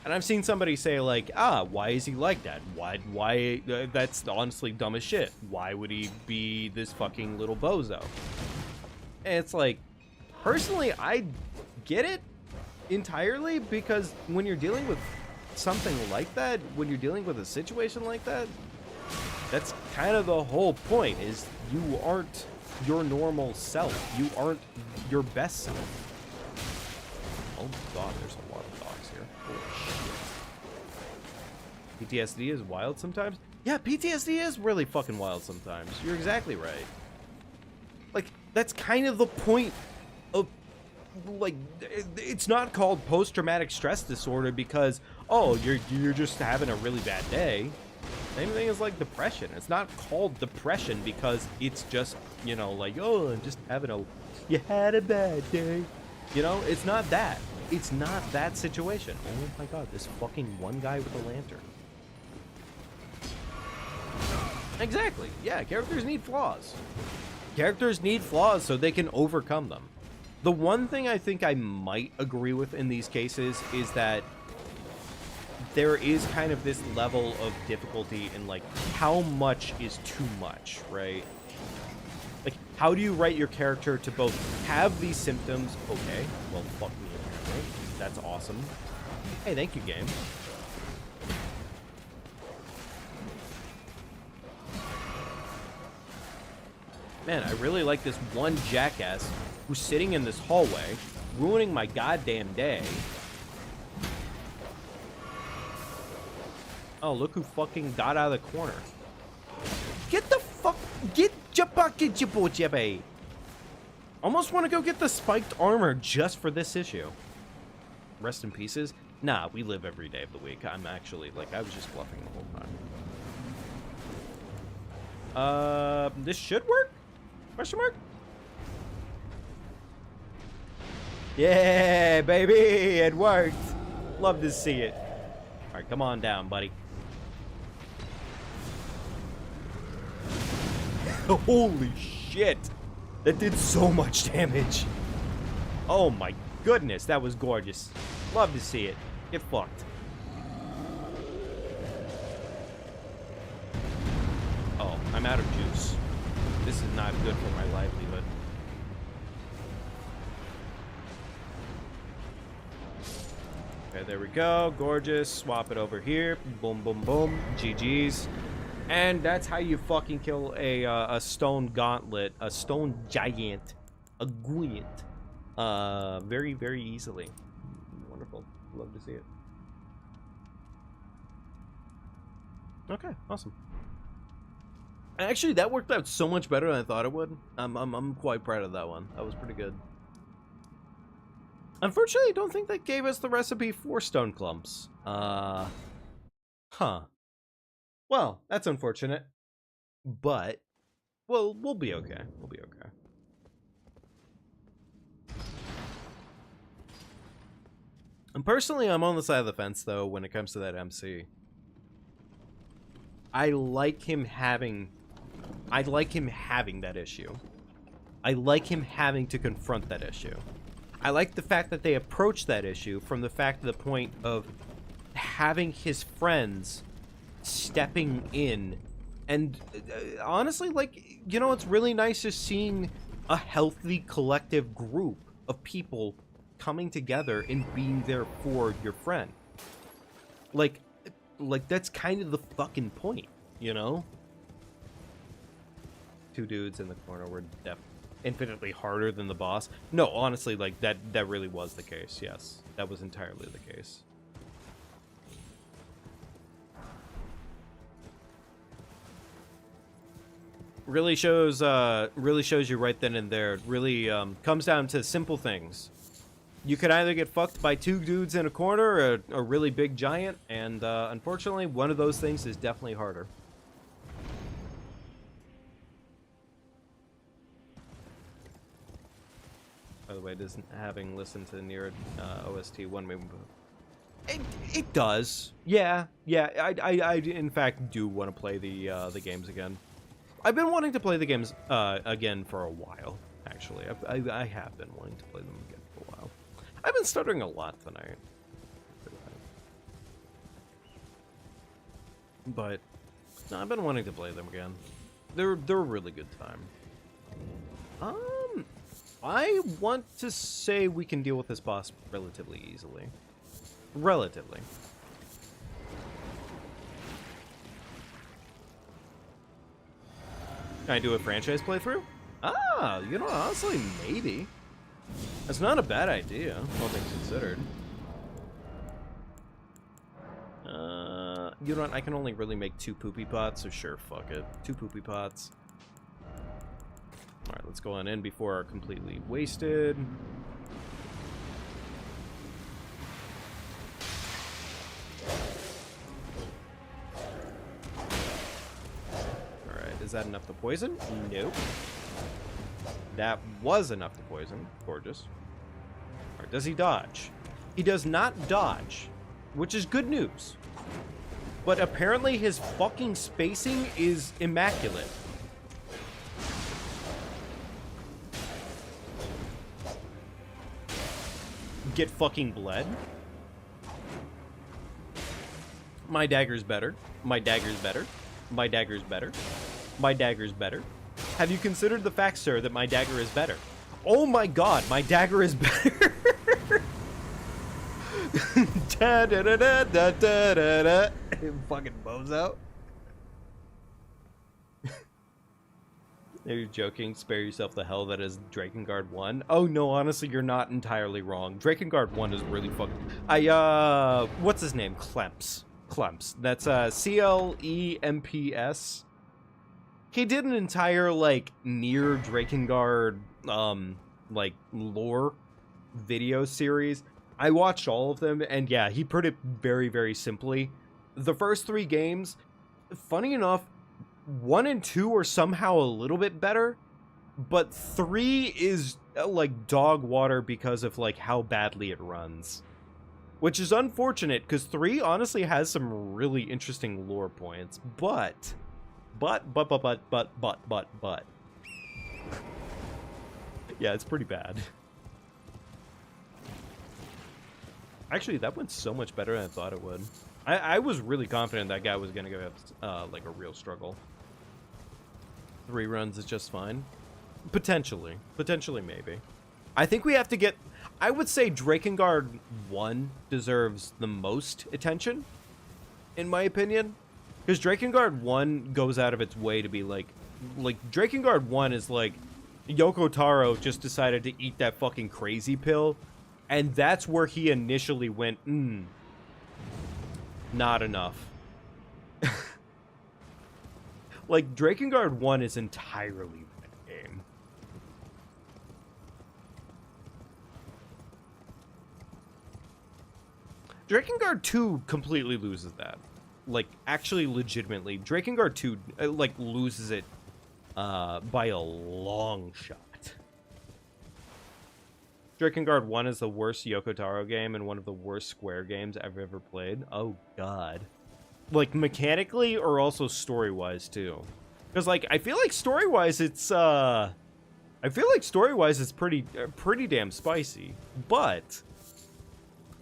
And I've seen somebody say, like, why is he like that? Why, that's honestly dumb as shit. Why would he be this fucking little bozo? And it's like, personally, I get it entirely, because when you're dealing with something like that, when you're dealing with a situation like that, that's kind of the whole point, is you aren't your normal self. You aren't your best self. Oh god, there's a lot of dogs here. Holy shit. PTSD is wild sometimes? Yeah, PTSD is really fucking wild sometimes. You're exactly right. Like, that's kind of the point of, like, it's not called post-traumatic stress disorder because, oh, you're just having a really bad day. Same thing as, like, depression. It's not called depression because it's just, you know, like, oh, I'm just having you had a bad day. You know, it's not that. It's not that situation. Oh my god, this fucking one guy with a lantern. Exactly. Yeah, characters need flaws. Characters need flaws so they can overcome them. The one thing I think I might agree with in these cases is that there is kind of this level of difficulty in, like, how much is too much, right? Like, how do you write your character to both have these symptoms? Okay, well, fuck me, apparently. That's awesome. Hey, thank you, game. Man, I really like this one jackass who's sitting in this hallway, ruining my goddamn day. Oh, look who fucking got out of the corner. Get your bucket, your boy, jebby. Almost want to go get the spiked armor just for this issue. Rest in pieces. Nah, we live every day of the week. I'm actually, like, I was just bluffing the whole time. This should work? Question mark? Yeah, baby, it worked. Love to see it. All right, come on down, buddy. Holy shit. That did so much damage. Oh my goodness, that was gorgeous. Love to see it. Get fucked. Oh, I'm out of juice. This is not good for my livelihood. Okay, there we go. Gorgeous. Swap it over here. Boom, boom, boom. GG's. And that's how you fucking kill a stone gauntlet, a stone giant, a giant, very, very easily. Wonderful. Love to see it. Okay, awesome. Actually, that worked out so much better than I thought it would. I'm quite proud of that one. That was pretty good. Unfortunately, I don't think that gave us the recipe for stone clumps. Huh. Well, that's unfortunate. But, well, we'll be okay. We'll be okay. And personally, I'm on the side of the fence, though, when it comes to that MC. I like him having that issue. I like him having to confront that issue. I like the fact that they approach that issue from the point of having his friends stepping in. And honestly, like, you know, it's really nice just seeing a healthy collective group of people coming together and being there for your friend. Like that's kind of the fucking point, you know? Two dudes in the corner were infinitely harder than the boss. No, honestly, like, that really was the case, yes. That was entirely the case. Really shows you right then and there. It really comes down to simple things. You could either get fucked by two dudes in a corner or a really big giant, and unfortunately, one of those things is definitely harder. By the way, doesn't having listened to the Nier OST one way? It does. Yeah. I in fact do want to play the games again. I've been wanting to play the games again for a while. Actually, I have been wanting to play them again for a while. I've been stuttering a lot tonight, but no, I've been wanting to play them again. They're a really good time. I want to say we can deal with this boss relatively easily. Relatively. Can I do a franchise playthrough? Ah, you know, honestly, maybe. That's not a bad idea, all things considered. You know what? I can only really make 2 poopy pots, so sure, fuck it. 2 poopy pots. Alright, let's go on in before our completely wasted. Alright, is that enough to poison? Nope. That was enough to poison. Gorgeous. Alright, does he dodge? He does not dodge, which is good news. But apparently his fucking spacing is immaculate. Get fucking bled. My dagger's better. My dagger's better. My dagger's better. My dagger's better. Have you considered the fact, sir, that my dagger is better? Oh my god, my dagger is better. Da da da da da da da da. Fucking bozo. You're joking. Spare yourself the hell that is Drakengard 1. Oh no, honestly, you're not entirely wrong. Drakengard 1 is really fucking... what's his name? Clemps. Clemps. That's, C-L-E-M-P-S. he did an entire, like, near Drakengard, like, lore video series. I watched all of them, and yeah, he put it very, very simply. The first 3 games, funny enough, 1 and 2 are somehow a little bit better, but 3 is, like, dog water because of, like, how badly it runs. Which is unfortunate, because 3 honestly has some really interesting lore points, but... Yeah, it's pretty bad. Actually, that went so much better than I thought it would. I was really confident that guy was going to go have, like, a real struggle. 3 runs is just fine. Potentially. Potentially, maybe. I think we have to get... I would say Drakengard 1 deserves the most attention, in my opinion. Because Drakengard 1 goes out of its way to be like Drakengard 1 is like, Yoko Taro just decided to eat that fucking crazy pill, and that's where he initially went, not enough. Like, Drakengard 1 is entirely that game. Drakengard 2 completely loses that. Like, actually, legitimately. Drakengard 2, like, loses it by a long shot. Drakengard 1 is the worst Yoko Taro game and one of the worst Square games I've ever played. Oh, God. Like, mechanically or also story-wise, too. Because, like, I feel like story-wise it's, pretty damn spicy. But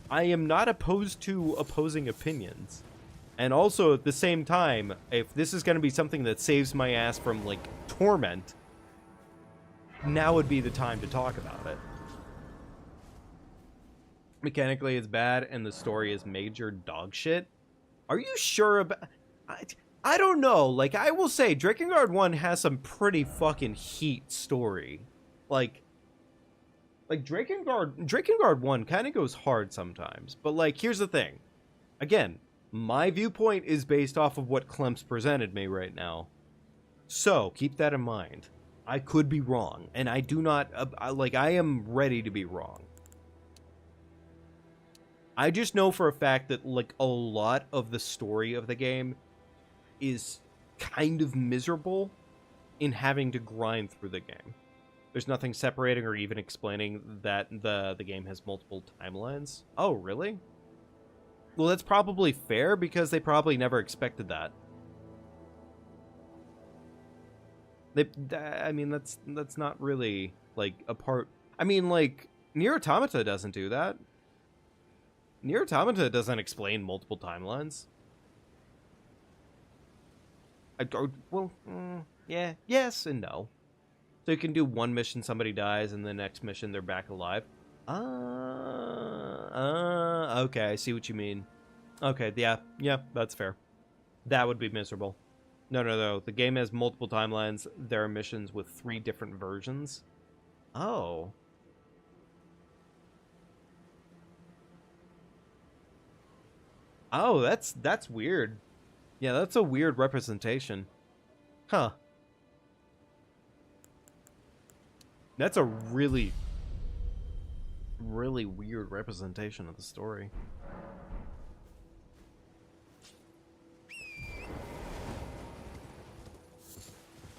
I am not opposed to opposing opinions. And also, at the same time, if this is going to be something that saves my ass from, like, torment, now would be the time to talk about it. Mechanically, it's bad, and the story is major dog shit. Are you sure about... I don't know. Like, I will say, Drakengard 1 has some pretty fucking heat story. Like Drakengard 1 kind of goes hard sometimes. But, like, here's the thing. Again, my viewpoint is based off of what Clem's presented me right now. So, keep that in mind. I could be wrong, and I do not... I am ready to be wrong. I just know for a fact that, like, a lot of the story of the game is kind of miserable in having to grind through the game. There's nothing separating or even explaining that the game has multiple timelines. Oh, really? Well, that's probably fair, because they probably never expected that. I mean, that's not really, like, a part... I mean, like, Nier Automata doesn't do that. Nier Automata doesn't explain multiple timelines. Yeah, yes and no. So you can do one mission, somebody dies, and the next mission, they're back alive. Okay, I see what you mean. Okay, yeah, that's fair. That would be miserable. No. The game has multiple timelines. There are missions with 3 different versions. Oh. Oh, that's weird. Yeah, that's a weird representation. Huh. That's a really, really weird representation of the story.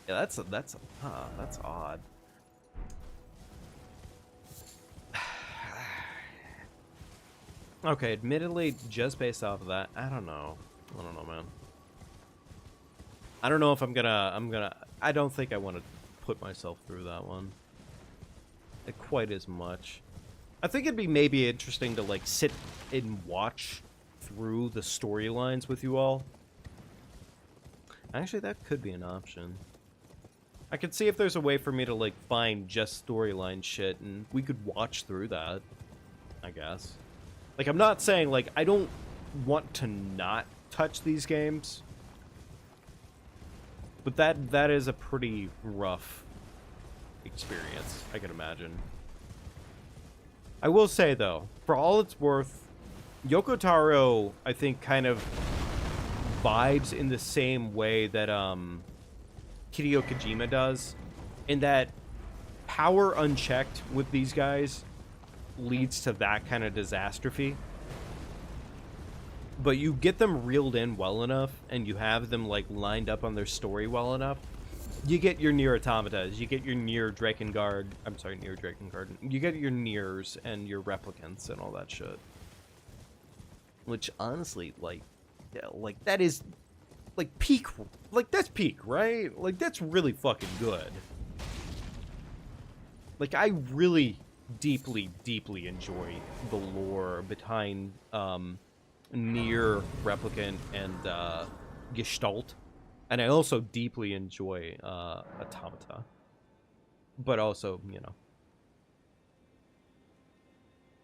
Yeah, that's odd. Okay, admittedly, just based off of that, I don't know, man. I don't know if I don't think I want to put myself through that one quite as much. I think it'd be maybe interesting to, like, sit and watch through the storylines with you all. Actually, that could be an option. I could see if there's a way for me to, like, find just storyline shit, and we could watch through that, I guess. Like, I'm not saying, like, I don't want to not touch these games, but that is a pretty rough experience, I can imagine. I will say, though, for all it's worth, Yoko Taro, I think, kind of vibes in the same way that, Hideo Kojima does, in that power unchecked with these guys leads to that kind of disastrophe. But you get them reeled in well enough, and you have them like lined up on their story well enough, you get your Nier Automatas, you get your Nier Drakengard, I'm sorry, Nier Drakengard, you get your Niers and your Replicants and all that shit. Which, honestly, like, yeah, like, that is, like, peak, like, that's peak, right? Like, that's really fucking good. Like, I really deeply, deeply enjoy the lore behind, Nier, Replicant, and, Gestalt. And I also deeply enjoy Automata. But also, you know.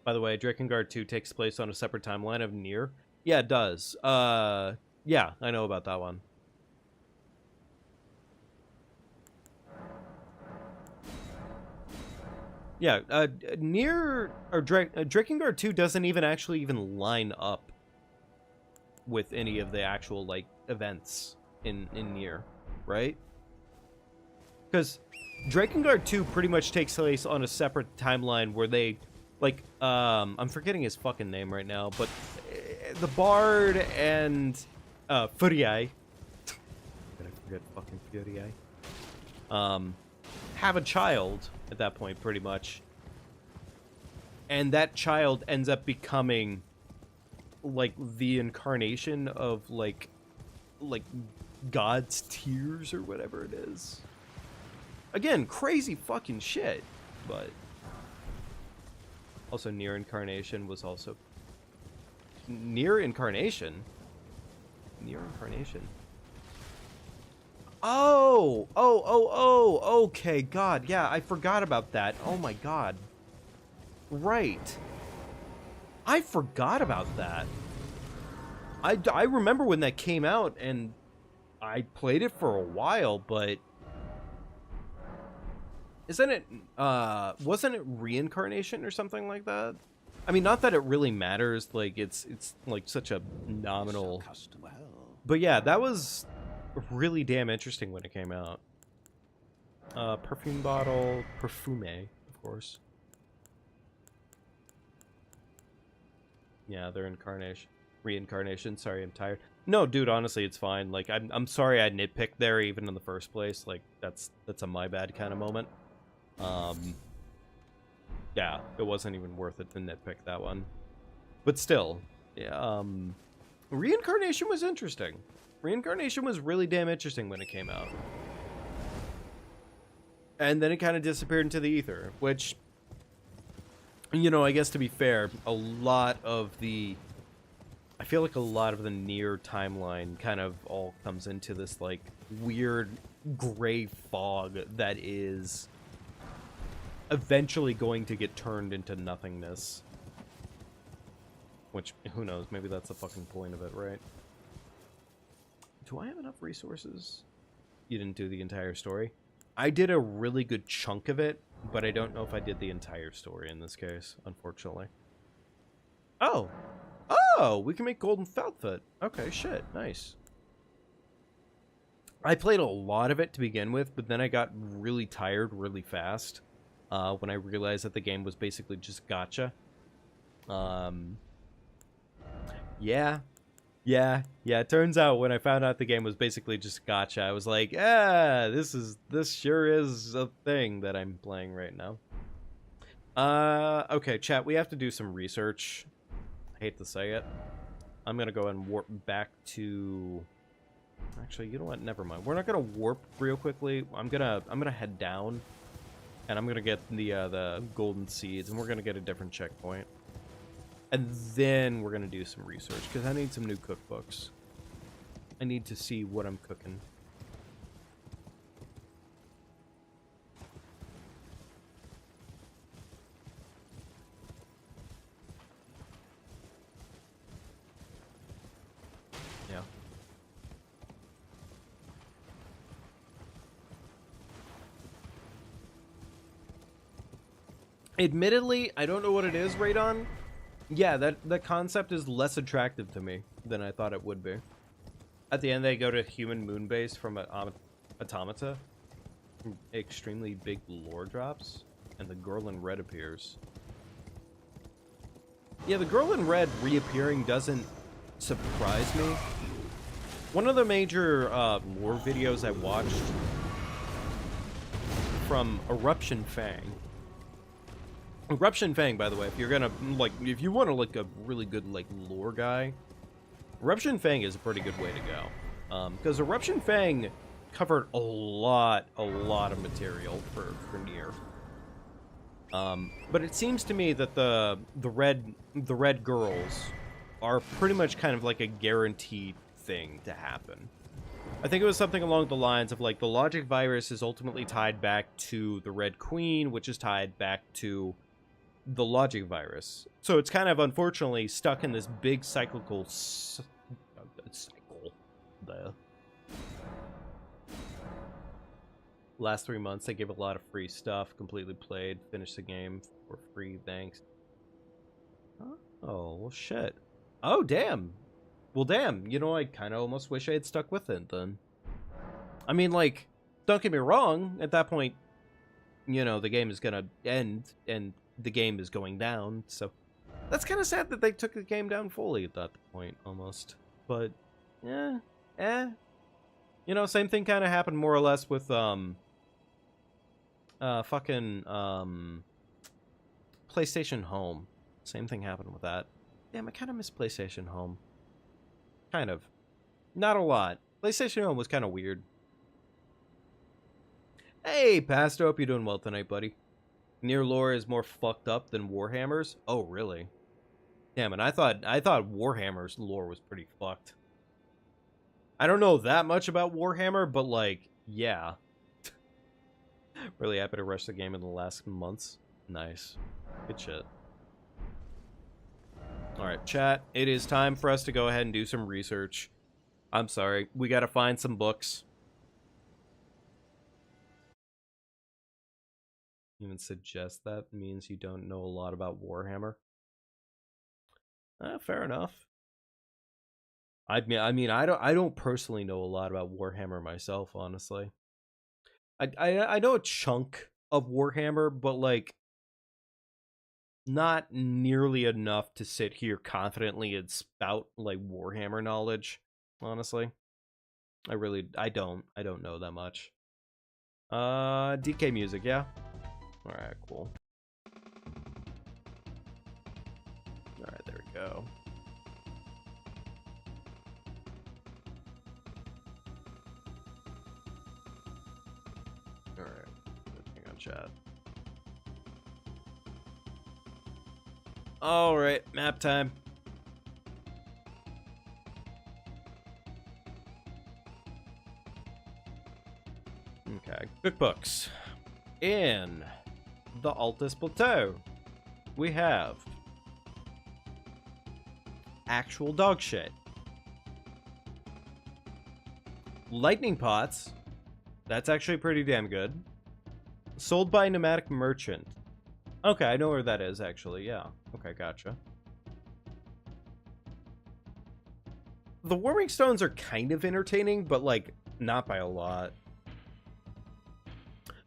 By the way, Drakengard 2 takes place on a separate timeline of Nier. Yeah, it does. Yeah, I know about that one. Yeah, Nier, or Drakengard 2 doesn't even actually even line up with any of the actual, like, events in Nier, right? Because Drakengard 2 pretty much takes place on a separate timeline where they, like, I'm forgetting his fucking name right now, but the Bard and Furiai, I'm gonna forget fucking Furiai, have a child at that point, pretty much, and that child ends up becoming like the incarnation of like God's tears or whatever it is. Again, crazy fucking shit, but also Nier Incarnation was also Nier Incarnation. Oh, okay, God, yeah, I forgot about that. Oh my God. Right. I forgot about that. I remember when that came out, and I played it for a while, but isn't it, wasn't it Reincarnation or something like that? I mean, not that it really matters, like, it's like such a nominal, but yeah, that was really damn interesting when it came out. Perfume bottle, Perfume, of course. Yeah, their reincarnation. Sorry, I'm tired. No, dude, honestly, it's fine. Like, I'm sorry I nitpicked there even in the first place. Like, that's a my bad kind of moment. Yeah, it wasn't even worth it to nitpick that one. But still, yeah, Reincarnation was interesting. Reincarnation was really damn interesting when it came out. And then it kind of disappeared into the ether, which, you know, I guess to be fair, a lot of the... I feel like a lot of the Nier timeline kind of all comes into this, like, weird gray fog that is eventually going to get turned into nothingness. Which, who knows, maybe that's the fucking point of it, right? Do I have enough resources? You didn't do the entire story? I did a really good chunk of it, but I don't know if I did the entire story in this case, unfortunately. Oh! Oh! We can make golden outfit. Okay, shit. Nice. I played a lot of it to begin with, but then I got really tired really fast when I realized that the game was basically just gacha. Yeah. It turns out when I found out the game was basically just gacha, I was like, this sure is a thing that I'm playing right now. Okay, chat, we have to do some research. I hate to say it. I'm gonna go and warp back to... Actually, you know what? Never mind. We're not gonna warp real quickly. I'm gonna head down, and I'm gonna get the golden seeds, and we're gonna get a different checkpoint. And then we're going to do some research, because I need some new cookbooks. I need to see what I'm cooking. Yeah. Admittedly, I don't know what it is, Radon. Yeah, that concept is less attractive to me than I thought it would be. At the end, they go to human moon base from a Automata. Extremely big lore drops. And the girl in red appears. Yeah, the girl in red reappearing doesn't surprise me. One of the major lore videos I watched from Eruption Fang. Eruption Fang, by the way, if you're gonna, like, if you want to look a really good, like, lore guy, Eruption Fang is a pretty good way to go. Because Eruption Fang covered a lot of material for Nier. But it seems to me that the red girls are pretty much kind of like a guaranteed thing to happen. I think it was something along the lines of, like, the logic virus is ultimately tied back to the Red Queen, which is tied back to the logic virus. So it's kind of, unfortunately, stuck in this big cyclical cycle. The last 3 months, they gave a lot of free stuff. Completely played, finished the game for free, thanks. Oh, well, shit. Oh, damn. Well, damn. You know, I kind of almost wish I had stuck with it, then. I mean, like, don't get me wrong. At that point, you know, the game is gonna end, and the game is going down, so... That's kind of sad that they took the game down fully at that point, almost. But, You know, same thing kind of happened more or less with, PlayStation Home. Same thing happened with that. Damn, I kind of miss PlayStation Home. Kind of. Not a lot. PlayStation Home was kind of weird. Hey, Pastor, hope you're doing well tonight, buddy. Nier lore is more fucked up than Warhammer's? Oh, really? Damn, and I thought Warhammer's lore was pretty fucked. I don't know that much about Warhammer, but, like, yeah. Really happy to rush the game in the last months. Nice. Good shit. Alright, chat. It is time for us to go ahead and do some research. I'm sorry. We gotta find some books. Even suggest that means you don't know a lot about Warhammer. Fair enough. I mean, I don't personally know a lot about Warhammer myself, honestly. I know a chunk of Warhammer, but, like, not nearly enough to sit here confidently and spout, like, Warhammer knowledge, honestly. I don't know that much. DK music, yeah? Alright, cool. Alright, there we go. Alright, hang on, chat. Alright, map time. Okay, cookbooks. In the Altus Plateau, we have actual dog shit. Lightning pots. That's actually pretty damn good. Sold by Nomadic Merchant. Okay, I know where that is, actually, yeah. Okay, gotcha. The warming stones are kind of entertaining, but, like, not by a lot.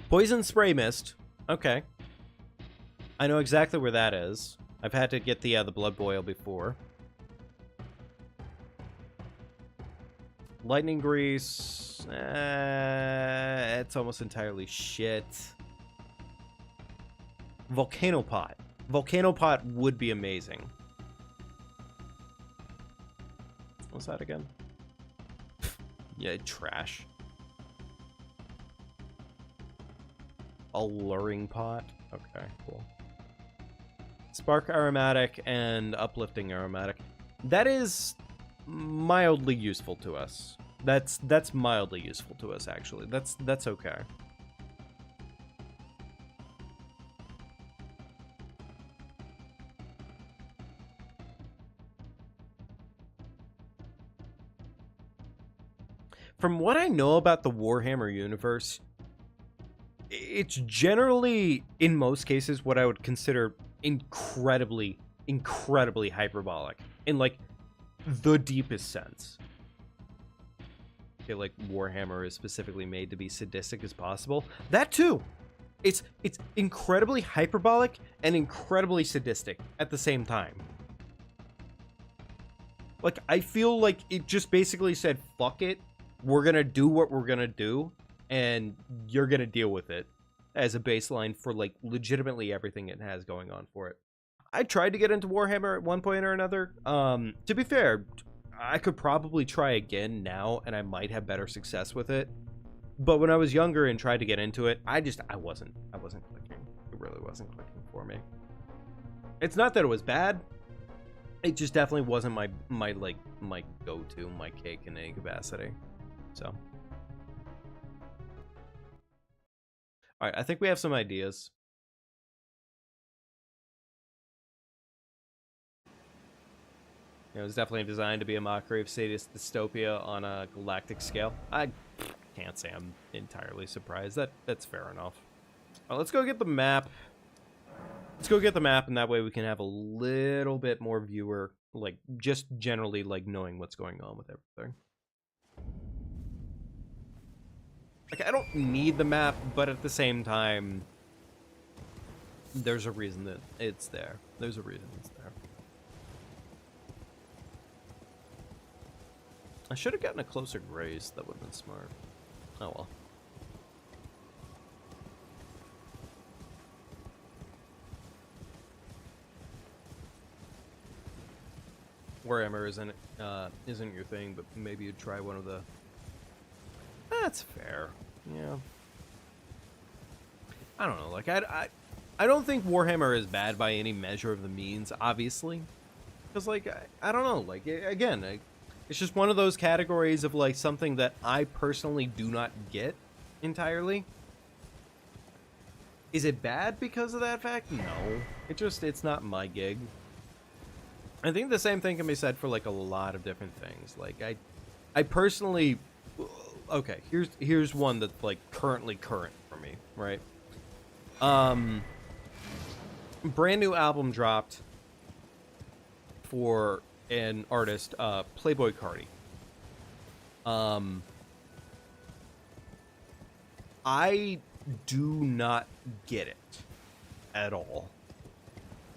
Poison spray mist. Okay. I know exactly where that is. I've had to get the blood boil before. Lightning grease. It's almost entirely shit. Volcano pot. Volcano pot would be amazing. What's that again? Yeah, trash. Alluring pot. Okay, cool. Spark aromatic and uplifting aromatic. That is mildly useful to us. That's mildly useful to us, actually. That's okay. From what I know about the Warhammer universe, it's generally, in most cases, what I would consider incredibly hyperbolic in, like, the deepest sense. feel like Warhammer is specifically made to be sadistic as possible. That too. It's incredibly hyperbolic and incredibly sadistic at the same time. Like, I feel like it just basically said, fuck it, we're gonna do what we're gonna do, and you're gonna deal with it as a baseline for, like, legitimately everything it has going on for it. I tried to get into Warhammer at one point or another. To be fair, I could probably try again now, and I might have better success with it. But when I was younger and tried to get into it, I wasn't clicking. It really wasn't clicking for me. It's not that it was bad. It just definitely wasn't my go-to, my cake in any capacity. So, all right, I think we have some ideas. It was definitely designed to be a mockery of sadist dystopia on a galactic scale. I can't say I'm entirely surprised. That's fair enough. Let's go get the map. Let's go get the map, and that way we can have a little bit more viewer, like, just generally, like, knowing what's going on with everything. Like, I don't need the map, but at the same time, there's a reason that it's there. There's a reason it's there. I should have gotten a closer graze. That would have been smart. Oh well. Warhammer isn't your thing, but maybe you'd try one of the. That's fair. Yeah. I don't know. Like I don't think Warhammer is bad by any measure of the means, obviously, because like I don't know. Like again, it's just one of those categories of like something that I personally do not get entirely. Is it bad because of that fact? No. It's not my gig. I think the same thing can be said for like a lot of different things. Like I personally, okay, here's one that's like current for me, right? Brand new album dropped for an artist, Playboy Cardi. I do not get it at all.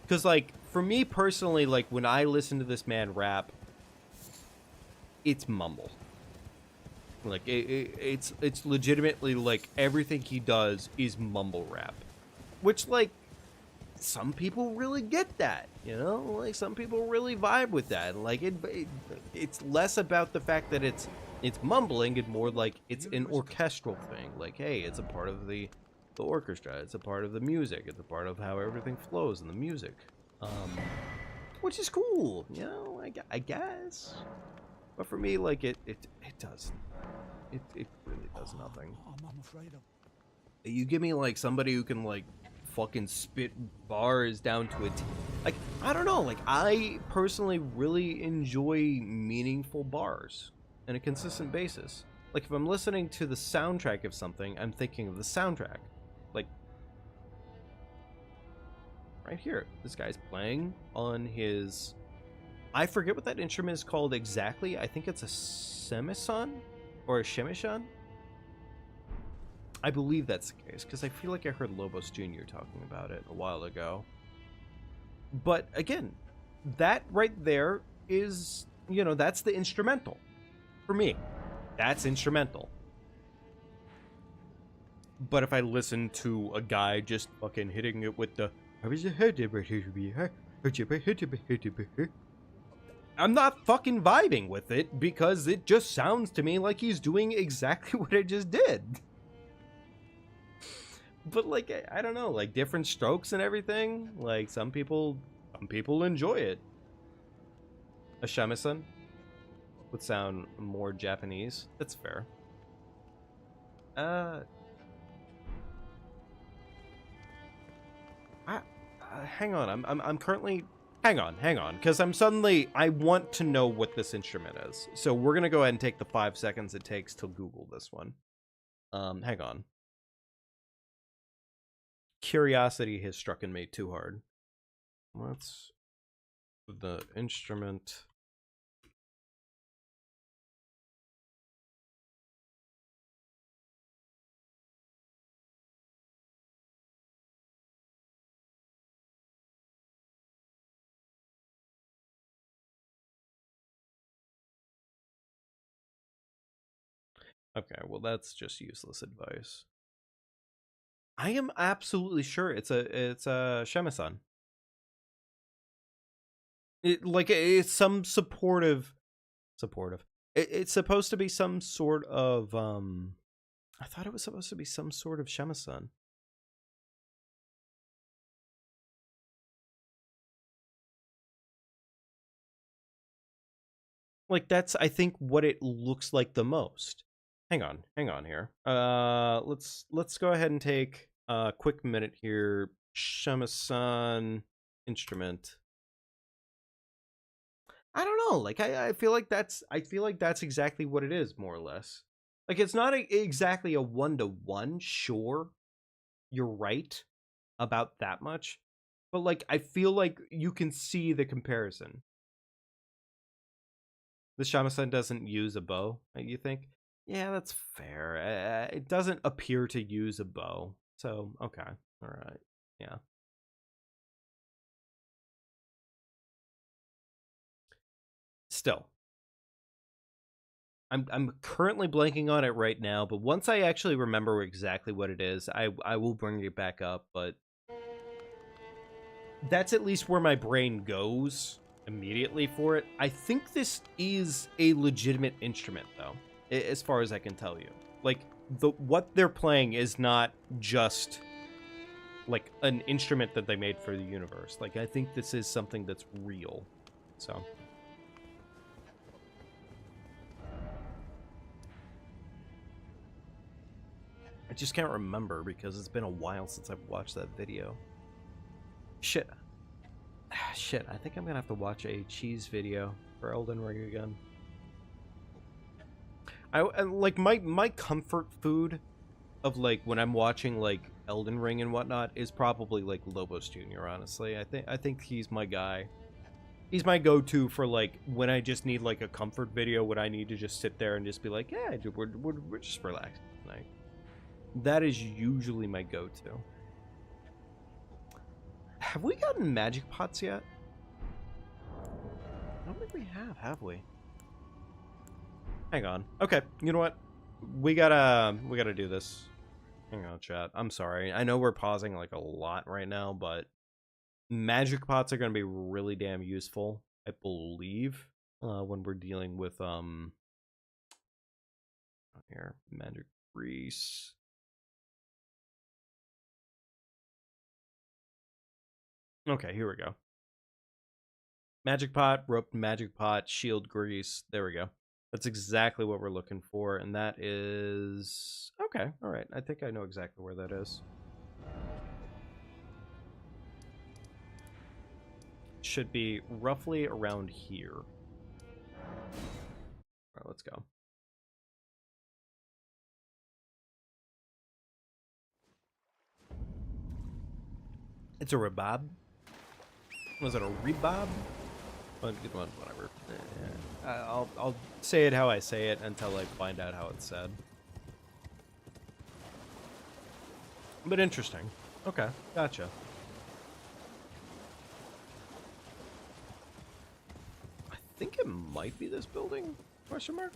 Because, like, for me personally, like, when I listen to this man rap, it's mumble. Like, it's legitimately, like, everything he does is mumble rap. Which, like, some people really get that, you know? Like, some people really vibe with that. Like, it's less about the fact that it's mumbling and more like it's an orchestral thing. Like, hey, it's a part of the orchestra. It's a part of the music. It's a part of how everything flows in the music. Which is cool, you know, I guess. But for me, like, it does. It really does nothing. I'm afraid of. You give me, like, somebody who can, like, fucking spit bars down to a like, I don't know, like, I personally really enjoy meaningful bars on a consistent basis. Like, if I'm listening to the soundtrack of something, I'm thinking of the soundtrack. Like, right here, this guy's playing on his, I forget what that instrument is called exactly. I think it's a semison or a shemishon. I believe that's the case, because I feel like I heard Lobos Jr. talking about it a while ago. But again, that right there is, you know, that's the instrumental. For me, that's instrumental. But if I listen to a guy just fucking hitting it with the, I'm not fucking vibing with it, because it just sounds to me like he's doing exactly what I just did. But like, I don't know, like different strokes and everything. Like some people enjoy it. A shamisen would sound more Japanese. That's fair. Hang on. I'm currently. Hang on, because I want to know what this instrument is. So we're gonna go ahead and take the 5 seconds it takes to Google this one. Hang on. Curiosity has struck in me too hard. What's the instrument Okay, well that's just useless advice. I am absolutely sure it's a Shemasan. It's some supportive. It's supposed to be some sort of I thought it was supposed to be some sort of Shemasan. Like that's I think what it looks like the most. Hang on here. Let's go ahead and take a quick minute here. Shemasan instrument. I don't know. Like I feel like that's exactly what it is, more or less. Like it's not exactly a 1-to-1. Sure, you're right about that much, but like I feel like you can see the comparison. The Shamisen doesn't use a bow, you think? Yeah, that's fair. It doesn't appear to use a bow, so okay, all right, yeah. Still, I'm currently blanking on it right now, but once I actually remember exactly what it is, I will bring it back up. But that's at least where my brain goes immediately for it. I think this is a legitimate instrument, though, as far as I can tell you. Like what they're playing is not just like an instrument that they made for the universe. Like I think this is something that's real. So. I just can't remember because it's been a while since I've watched that video. Shit. Shit, I think I'm gonna have to watch a cheese video for Elden Ring again. Like my comfort food of like when I'm watching like Elden Ring and whatnot is probably like Lobos Jr. Honestly, I think he's my guy. He's my go-to for like when I just need like a comfort video when I need to just sit there and just be like, yeah, dude, we're just relaxing tonight. That is usually my go-to. Have we gotten magic pots yet? I don't think we have we? Hang on. Okay, you know what? We gotta do this. Hang on, chat. I'm sorry. I know we're pausing like a lot right now, but magic pots are gonna be really damn useful, I believe, when we're dealing with here, magic grease. Okay, here we go. Magic pot, rope magic pot, shield grease. There we go. That's exactly what we're looking for, and that is... Okay, alright. I think I know exactly where that is. Should be roughly around here. Alright, let's go. It's a rebob. Was it a rebob? Whatever. I'll say it how I say it until I find out how it's said. But interesting. Okay, gotcha. I think it might be this building? Question mark?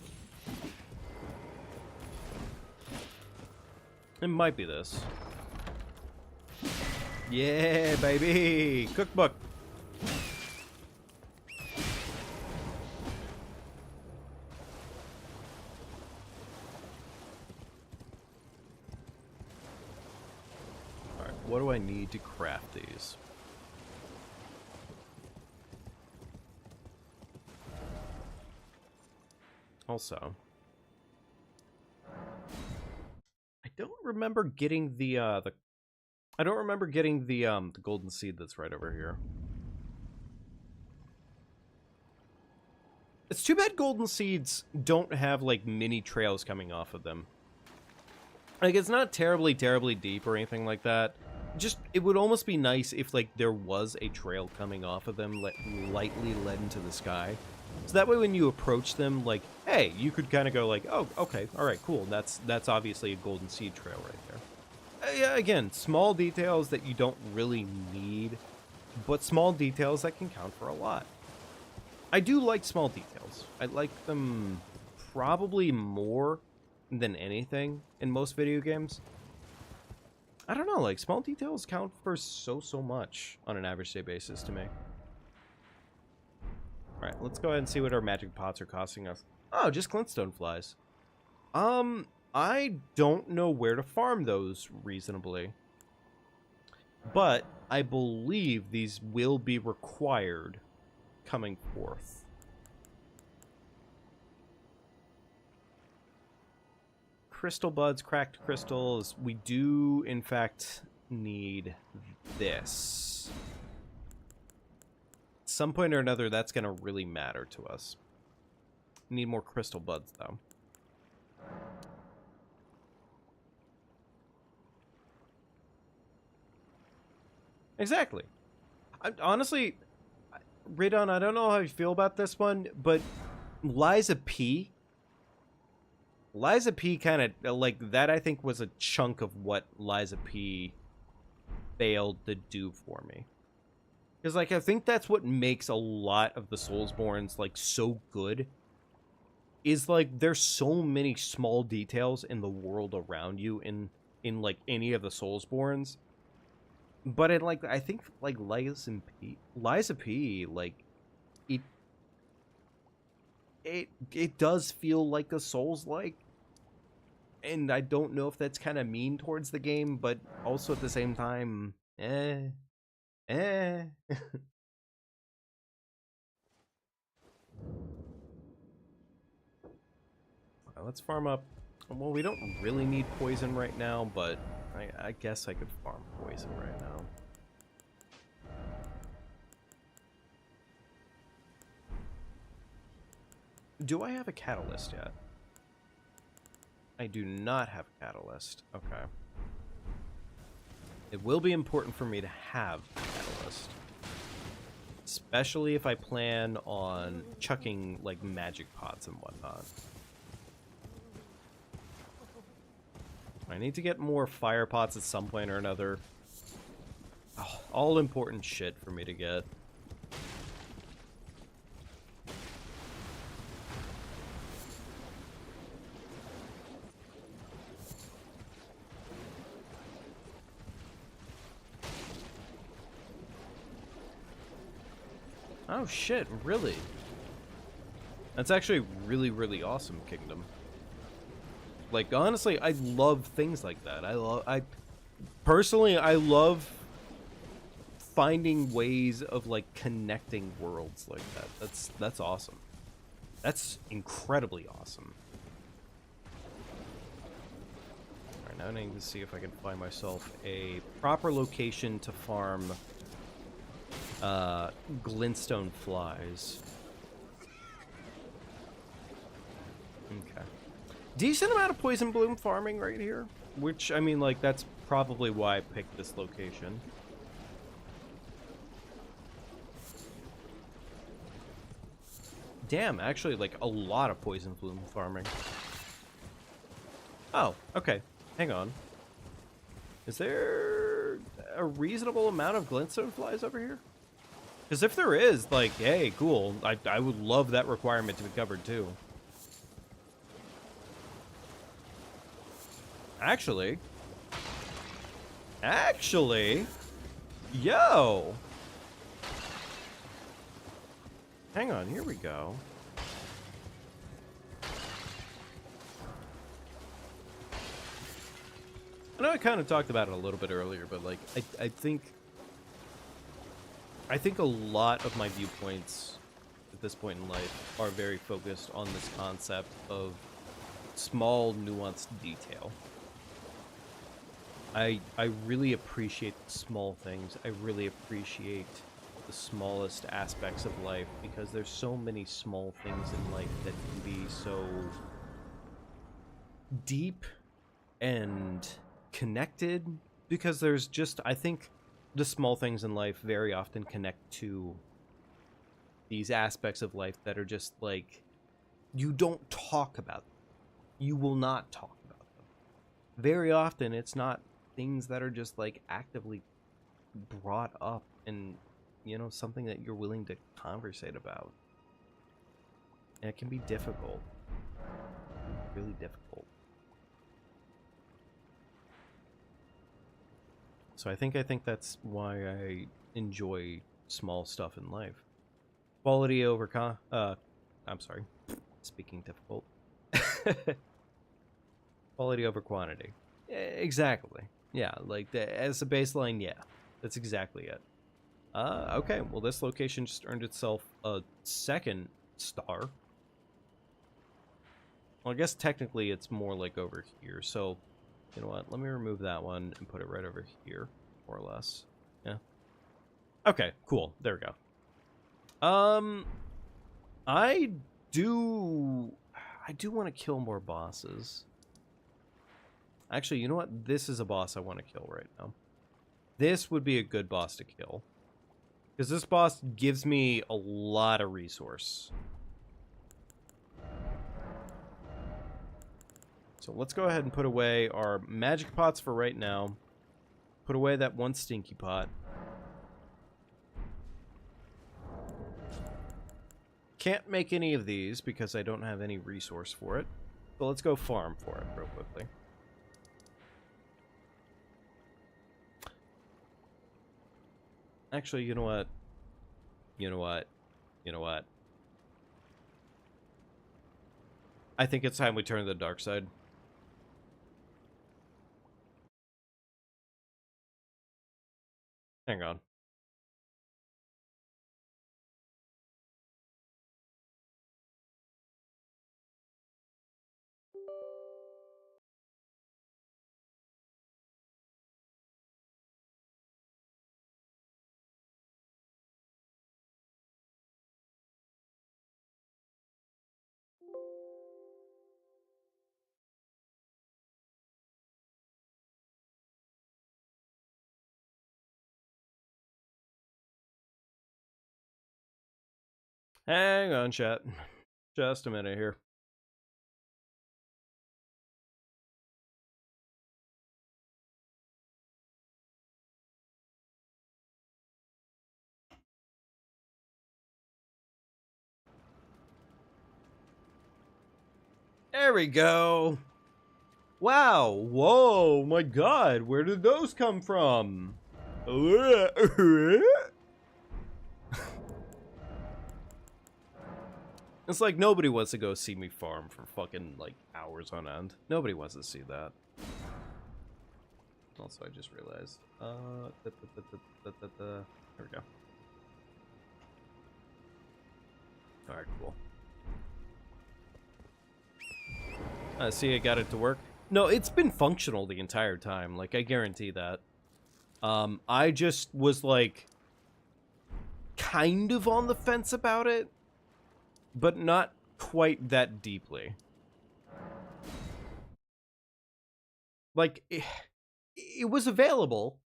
It might be this. Yeah, baby! Cookbook! Alright, what do I need to craft these? Also, I don't remember getting the I don't remember getting the golden seed that's right over here. It's too bad golden seeds don't have like mini trails coming off of them. Like it's not terribly deep or anything like that. Just it would almost be nice if like there was a trail coming off of them, lightly led into the sky. So that way when you approach them, like, hey, you could kind of go like, oh, okay, all right, cool. That's obviously a golden seed trail right there. Yeah, again, small details that you don't really need, but small details that can count for a lot. I do like small details. I like them probably more than anything in most video games. I don't know, like, small details count for so much on an average day basis to me. Alright, let's go ahead and see what our magic pots are costing us. Oh, just glintstone flies. I don't know where to farm those reasonably. But I believe these will be required coming forth. Crystal buds, cracked crystals. We do, in fact, need this. At some point or another, that's going to really matter to us. We need more crystal buds, though. Exactly. Honestly, Radon, I don't know how you feel about this one, but Liza P kind of, like, that I think was a chunk of what Liza P failed to do for me. Because, like, I think that's what makes a lot of the Soulsborns, like, so good. Is, like, there's so many small details in the world around you in like, any of the Soulsborns. But, it, like, I think, like, Liza P, like, it does feel like a Souls-like, and I don't know if that's kind of mean towards the game, but also at the same time, Alright, let's farm up. Well, we don't really need poison right now, but I guess I could farm poison right now. Do I have a catalyst yet? I do not have a catalyst. Okay. It will be important for me to have a catalyst. Especially if I plan on chucking, like, magic pots and whatnot. I need to get more fire pots at some point or another. Oh, all important shit for me to get. Oh shit, really? That's actually really awesome, Kingdom. Like, honestly, I love things like that. Personally, I love finding ways of, like, connecting worlds like that. That's awesome. That's incredibly awesome. Alright, now I need to see if I can find myself a proper location to farm glintstone flies. Okay. Decent amount of poison bloom farming right here, which, I mean, like, that's probably why I picked this location. Damn, actually, like, a lot of poison bloom farming. Oh, okay. Hang on. Is there a reasonable amount of glintstone flies over here? Because if there is, like, hey, cool. I would love that requirement to be covered, too. Actually, yo! Hang on, here we go. I know I kind of talked about it a little bit earlier, but, like, I think a lot of my viewpoints at this point in life are very focused on this concept of small, nuanced detail. I really appreciate the small things. I really appreciate the smallest aspects of life, because there's so many small things in life that can be so deep and connected, because there's just, I think the small things in life very often connect to these aspects of life that are just, like, you don't talk about them. You will not talk about them. Very often it's not things that are just, like, actively brought up and, you know, something that you're willing to conversate about. And it can be difficult. Really difficult. So I think that's why I enjoy small stuff in life. Quality over I'm sorry, speaking difficult. Quality over quantity. Exactly. Yeah, like as a baseline, yeah. That's exactly it. Okay, well this location just earned itself a second star. Well, I guess technically it's more like over here, so you know what? Let me remove that one and put it right over here, more or less. Yeah. Okay, cool. There we go. I do want to kill more bosses. Actually, you know what? This is a boss I want to kill right now. This would be a good boss to kill. Because this boss gives me a lot of resource. So let's go ahead and put away our magic pots for right now. Put away that one stinky pot. Can't make any of these because I don't have any resource for it. So let's go farm for it real quickly. Actually, you know what? You know what? You know what? I think it's time we turn to the dark side. Hang on. Hang on, chat. Just a minute here. There we go. Wow. Whoa. My God. Where did those come from? It's like nobody wants to go see me farm for fucking like hours on end. Nobody wants to see that. Also, I just realized. There we go. Alright, cool. See, I got it to work. No, it's been functional the entire time. Like, I guarantee that. I just was, like, kind of on the fence about it, but not quite that deeply. Like, it was available.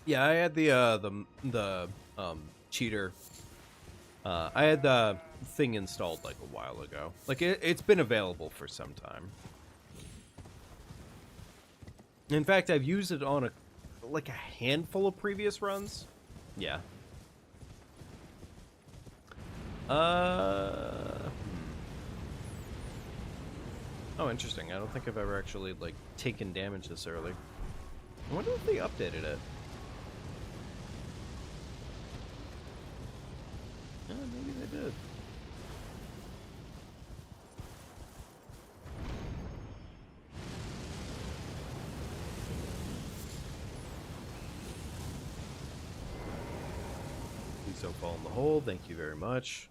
Yeah, I had the cheater. I had the thing installed like a while ago. Like it's been available for some time. In fact, I've used it on a handful of previous runs. Yeah. Oh, interesting. I don't think I've ever actually like taken damage this early. I wonder if they updated it. Yeah, maybe they did. Please don't fall in the hole. Thank you very much.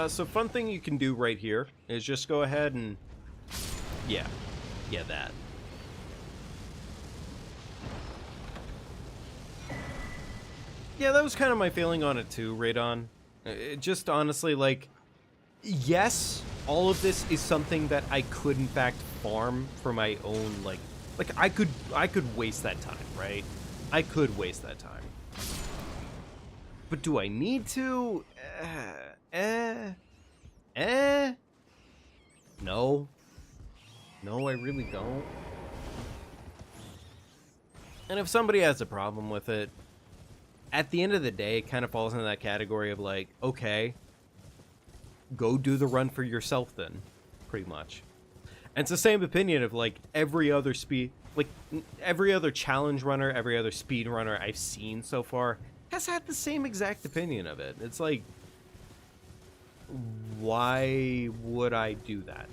So fun thing you can do right here is just go ahead and... Yeah, that. Yeah, that was kind of my feeling on it too, Radon. It just honestly, like... Yes, all of this is something that I could in fact farm for my own, like, Like, I could waste that time, right? I could waste that time. But do I need to? No. No, I really don't. And if somebody has a problem with it, at the end of the day, it kind of falls into that category of like, okay, go do the run for yourself then, pretty much. And it's the same opinion of like every other every other challenge runner, every other speed runner I've seen so far has had the same exact opinion of it. It's like, why would I do that?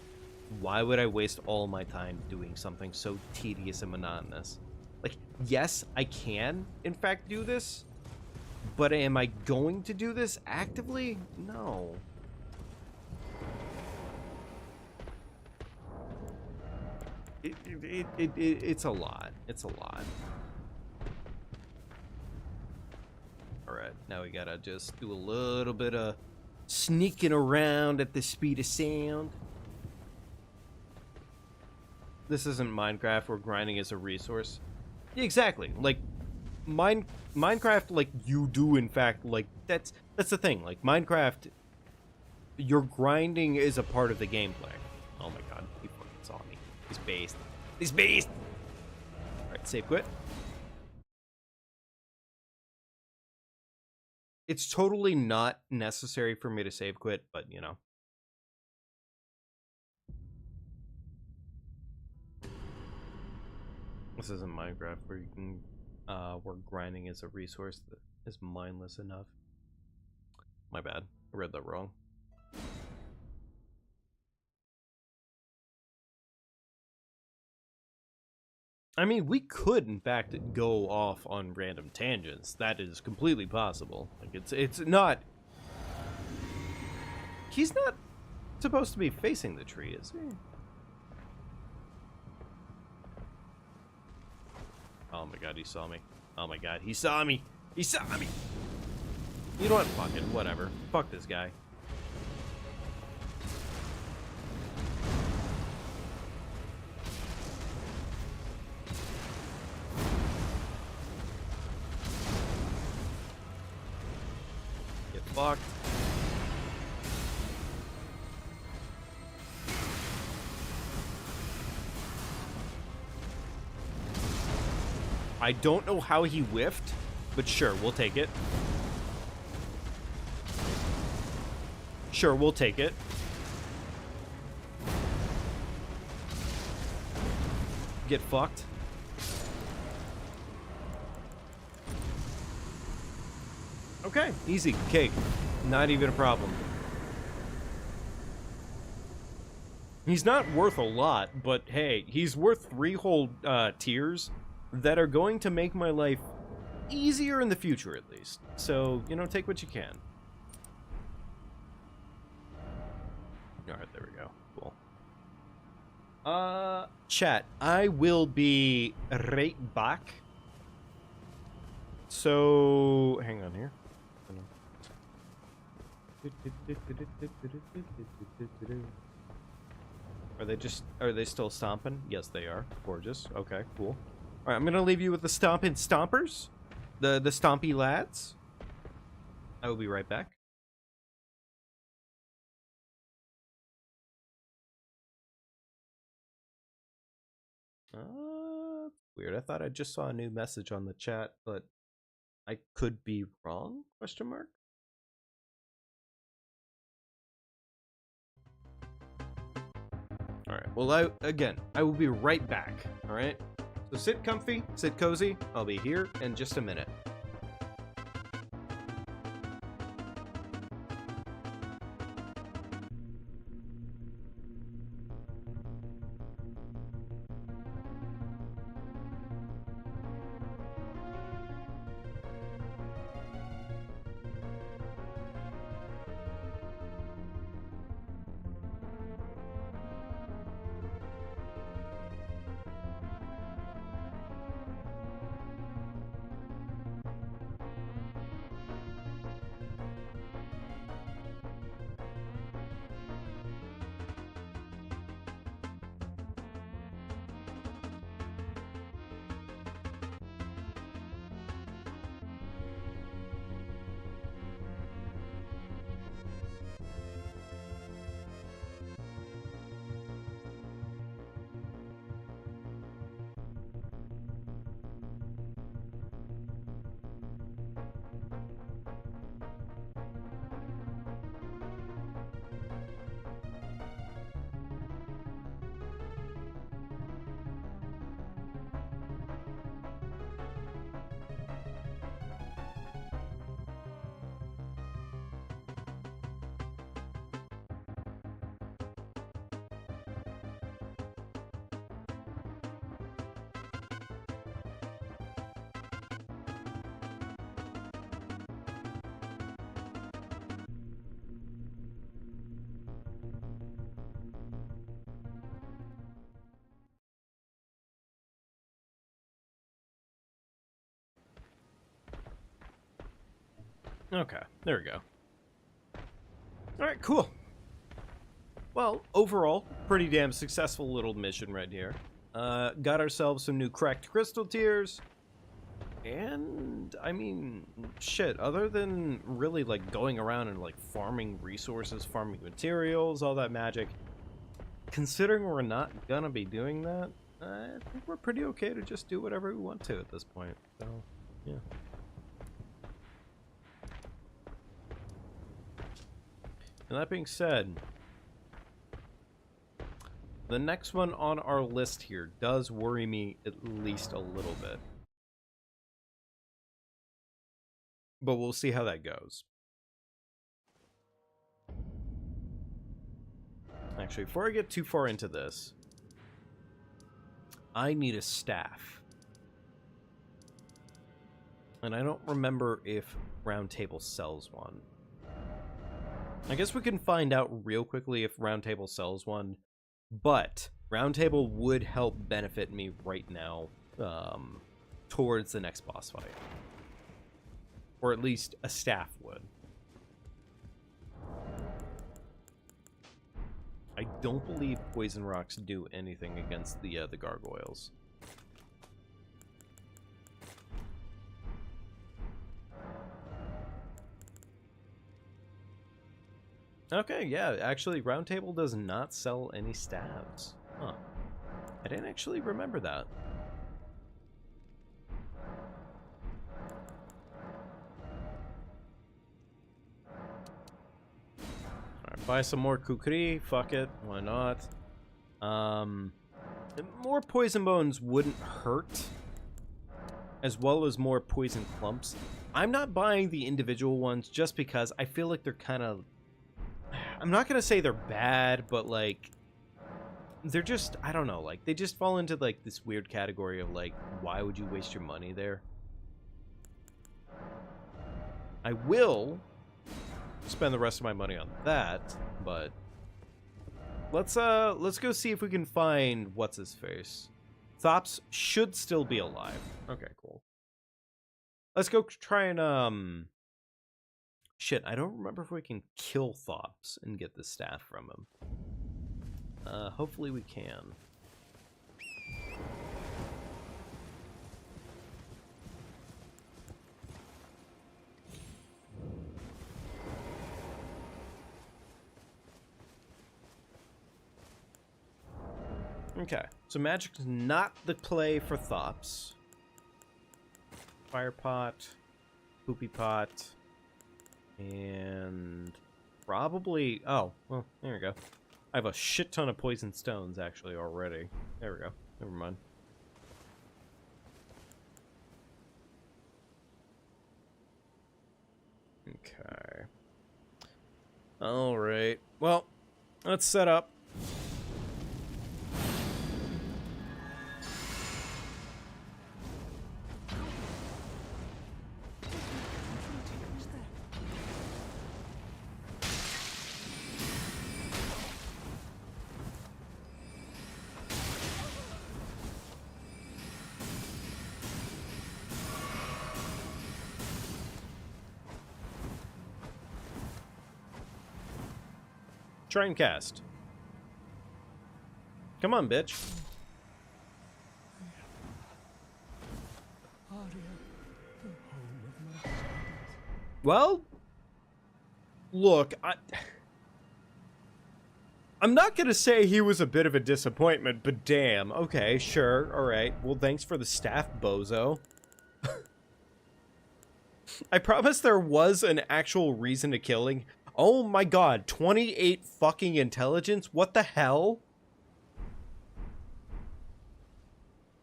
Why would I waste all my time doing something so tedious and monotonous? Like, yes, I can, in fact, do this, but am I going to do this actively? No. It's a lot. It's a lot. Alright, now we gotta just do a little bit of sneaking around at the speed of sound. This isn't Minecraft where grinding is a resource. Yeah, exactly. Like, Minecraft, like, you do, in fact, like, that's the thing. Like, Minecraft, your grinding is a part of the gameplay. Oh my god, he fucking saw me. He's based. He's based! Alright, save quit. It's totally not necessary for me to save quit, but, you know. This isn't Minecraft where you can, where grinding is a resource that is mindless enough. My bad. I read that wrong. I mean, we could, in fact, go off on random tangents. That is completely possible. Like, it's not... He's not supposed to be facing the tree, is he? Oh my god, he saw me. Oh my god, he saw me! He saw me! You know what? Fuck it. Whatever. Fuck this guy. Get fucked. I don't know how he whiffed, but sure, we'll take it. Sure, we'll take it. Get fucked. Okay, easy. Cake. Not even a problem. He's not worth a lot, but hey, he's worth 3 whole tiers that are going to make my life easier in the future, at least. So, you know, take what you can. Alright, there we go. Cool. Chat, I will be right back. So, hang on here. Are they still stomping? Yes, they are. Gorgeous. Okay, cool. Alright, I'm gonna leave you with the stompin' stompers. The stompy lads. I will be right back. Weird. I thought I just saw a new message on the chat, but I could be wrong? Question mark? Alright, well, I will be right back, alright? So sit comfy, sit cozy, I'll be here in just a minute. Okay, there we go. Alright, cool. Well, overall, pretty damn successful little mission right here. Got ourselves some new cracked crystal tiers. And, I mean, shit, other than really, like, going around and, like, farming resources, farming materials, all that magic, considering we're not gonna be doing that, I think we're pretty okay to just do whatever we want to at this point. So, yeah. And that being said, the next one on our list here does worry me at least a little bit. But we'll see how that goes. Actually, before I get too far into this, I need a staff. And I don't remember if Round Table sells one. I guess we can find out real quickly if Round Table sells one. But Round Table would help benefit me right now towards the next boss fight. Or at least a staff would. I don't believe poison rocks do anything against the gargoyles. Okay, yeah, actually, Round Table does not sell any staves. Huh. I didn't actually remember that. Alright, buy some more kukri, fuck it, why not? More poison bones wouldn't hurt, as well as more poison clumps. I'm not buying the individual ones just because I feel like they're kind of... I'm not gonna say they're bad, but like... they're just, I don't know, like, they just fall into like this weird category of like, why would you waste your money there? I will spend the rest of my money on that, but let's go see if we can find what's his face. Thops should still be alive. Okay, cool. Let's go try and shit, I don't remember if we can kill Thops and get the staff from him. Hopefully we can. Okay, so magic's not the play for Thops. Fire pot, poopy pot, and probably... oh, well, there we go. I have a shit ton of poison stones, actually, already. There we go. Never mind. Okay. Alright. Well, let's set up. Try and cast. Come on, bitch. Well, look, I'm not gonna say he was a bit of a disappointment, but damn. Okay, sure, alright. Well, thanks for the staff, bozo. I promise there was an actual reason to killing. Oh my god, 28 fucking intelligence? What the hell?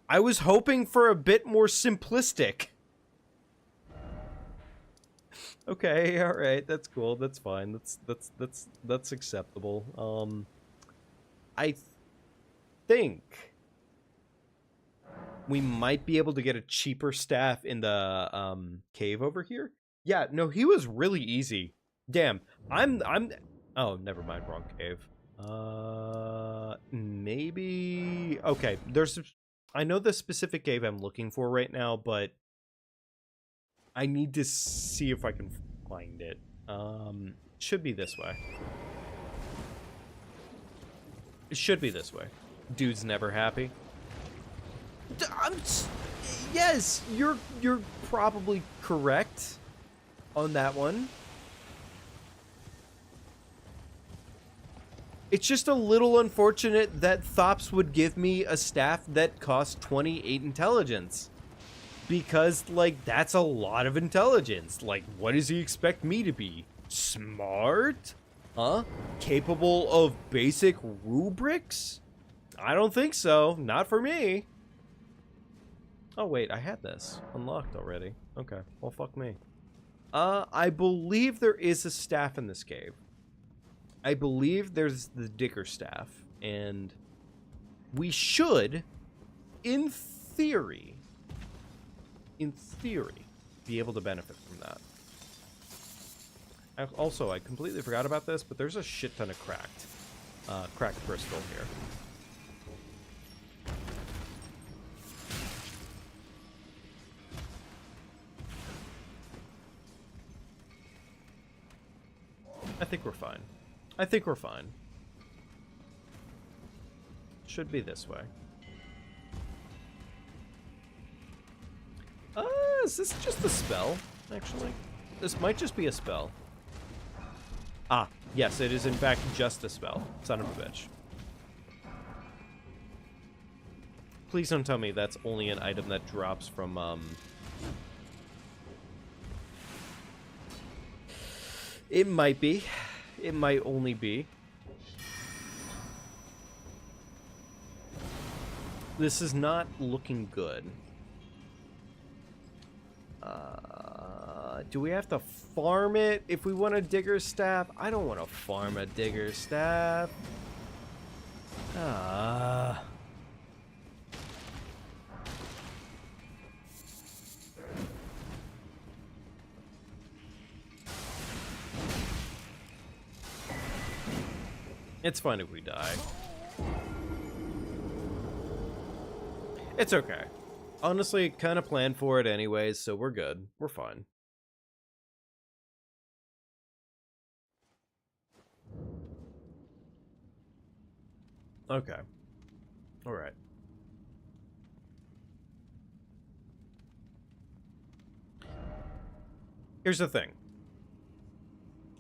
I was hoping for a bit more simplistic. Okay, alright, that's cool, that's fine. That's acceptable. I think we might be able to get a cheaper staff in the cave over here. Yeah, no, he was really easy. Damn, I'm oh, never mind, wrong cave. Maybe okay, I know the specific cave I'm looking for right now, but I need to see if I can find it. Should be this way. It should be this way. Dude's never happy. Yes, you're probably correct on that one. It's just a little unfortunate that Thops would give me a staff that costs 28 intelligence. Because, like, that's a lot of intelligence. Like, what does he expect me to be? Smart? Huh? Capable of basic rubrics? I don't think so. Not for me. Oh, wait, I had this unlocked already. Okay, well, fuck me. I believe there is a staff in this cave. I believe there's the digger staff, and we should, in theory, be able to benefit from that. Also, I completely forgot about this, but there's a shit ton of cracked crystal here. I think we're fine. I think we're fine. Should be this way. Is this just a spell, actually? This might just be a spell. Ah, yes, it is in fact just a spell. Son of a bitch. Please don't tell me that's only an item that drops from, It might be. It might only be. This is not looking good. Do we have to farm it if we want a digger staff? I don't want to farm a digger staff. It's fine if we die. It's okay. Honestly, kind of planned for it anyways, so we're good. We're fine. Okay. Alright. Here's the thing.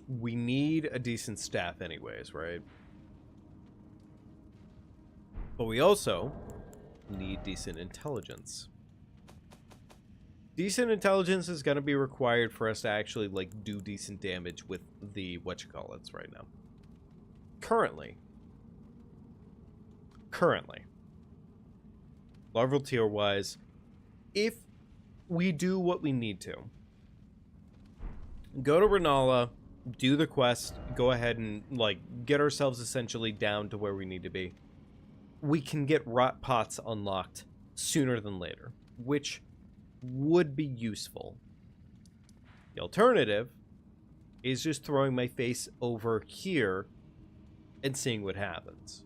We need a decent staff anyways, right? But we also need decent intelligence. Decent intelligence is going to be required for us to actually, like, do decent damage with the whatchamacallits right now. Currently, larval tier wise, if we do what we need to, go to Renala, do the quest, go ahead and, like, get ourselves essentially down to where we need to be, we can get rot pots unlocked sooner than later, which would be useful. The alternative is just throwing my face over here and seeing what happens.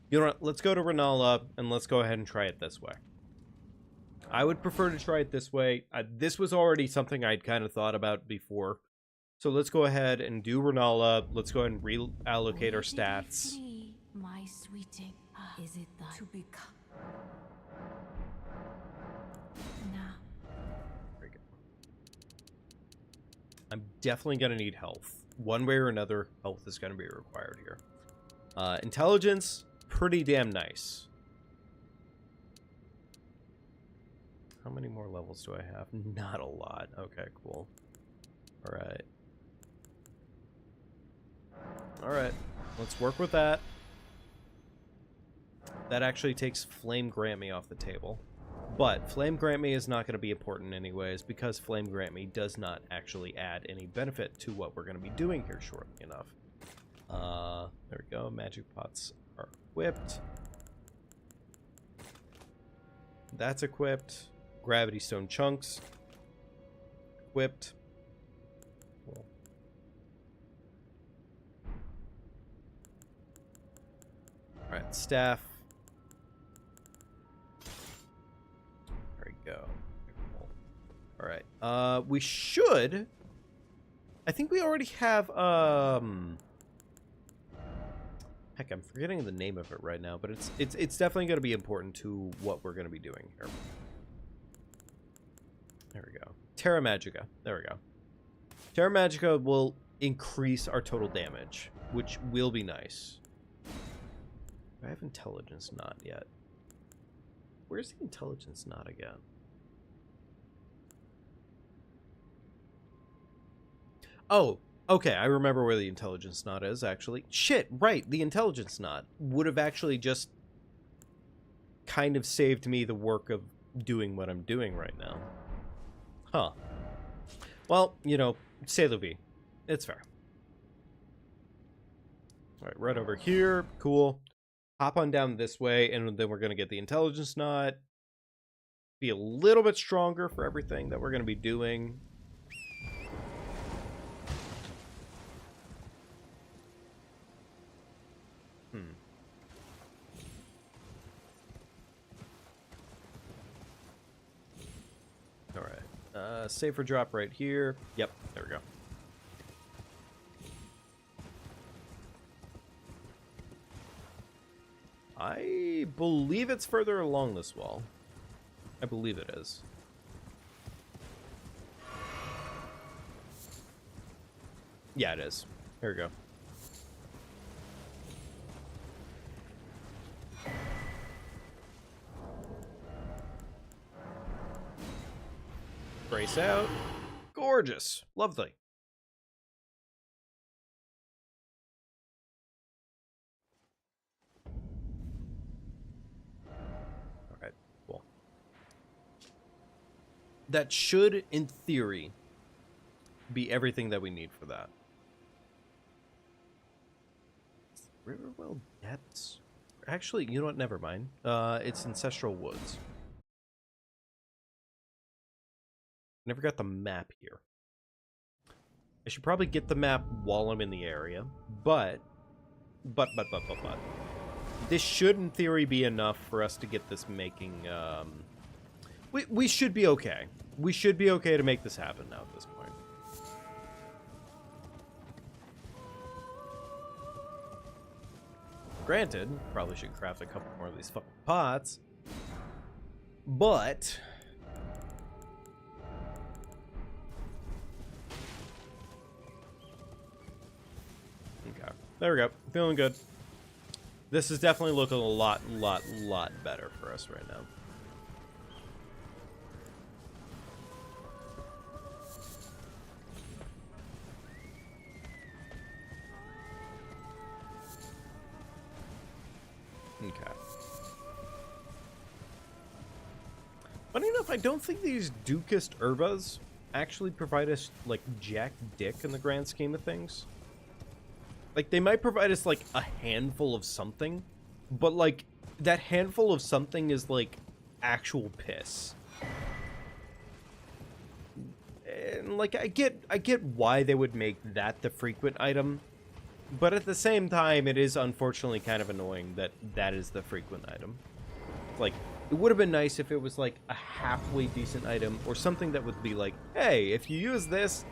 You know what? Let's go to Renala and let's go ahead and try it this way. I would prefer to try it this way. This was already something I'd kind of thought about before. So let's go ahead and do Renala. Let's go ahead and reallocate our stats. My sweeting, is it that to become? Now. Very good. I'm definitely going to need health. One way or another, health is going to be required here. Intelligence, pretty damn nice. How many more levels do I have? Not a lot. Okay, cool. Alright. Alright. Let's work with that. That actually takes Flame Grant Me off the table. But Flame Grant Me is not going to be important anyways, because Flame Grant Me does not actually add any benefit to what we're going to be doing here shortly enough. There we go. Magic Pots are equipped. That's equipped. Gravity Stone Chunks. Equipped. Cool. Alright, Staff. go. Cool. All right. We should. I think we already have. Heck, I'm forgetting the name of it right now, but it's definitely going to be important to what we're going to be doing here. There we go. Terra Magica. There we go. Terra Magica will increase our total damage, which will be nice. I have Intelligence Knot yet. Where's the Intelligence Knot again? Oh, okay, I remember where the Intelligence Knot is, actually. Shit, right, the Intelligence Knot would have actually just kind of saved me the work of doing what I'm doing right now. Huh. Well, you know, c'est la vie. It's fair. Alright, right over here. Cool. Hop on down this way, and then we're going to get the Intelligence Knot. Be a little bit stronger for everything that we're going to be doing. Alright. Save for drop right here. Yep, there we go. I believe it's further along this wall. I believe it is. Yeah, it is. Here we go. Brace out. Gorgeous. Lovely. Alright, cool. That should, in theory, be everything that we need for that. Riverwell Depths? Actually, you know what? Never mind. It's Ancestral Woods. Never got the map here. I should probably get the map while I'm in the area, but this should in theory be enough for us to get this making, we should be okay. We should be okay to make this happen now at this point. Granted, probably should craft a couple more of these fucking pots, but okay, there we go. Feeling good. This is definitely looking a lot better for us right now. Okay. Funny enough, I don't think these Dukist Herbas actually provide us, like, jack dick in the grand scheme of things. Like, they might provide us, like, a handful of something, but, like, that handful of something is, like, actual piss. And, like, I get why they would make that the frequent item, but at the same time, it is unfortunately kind of annoying that that is the frequent item. Like, it would have been nice if it was, like, a halfway decent item, or something that would be like, hey, if you use this,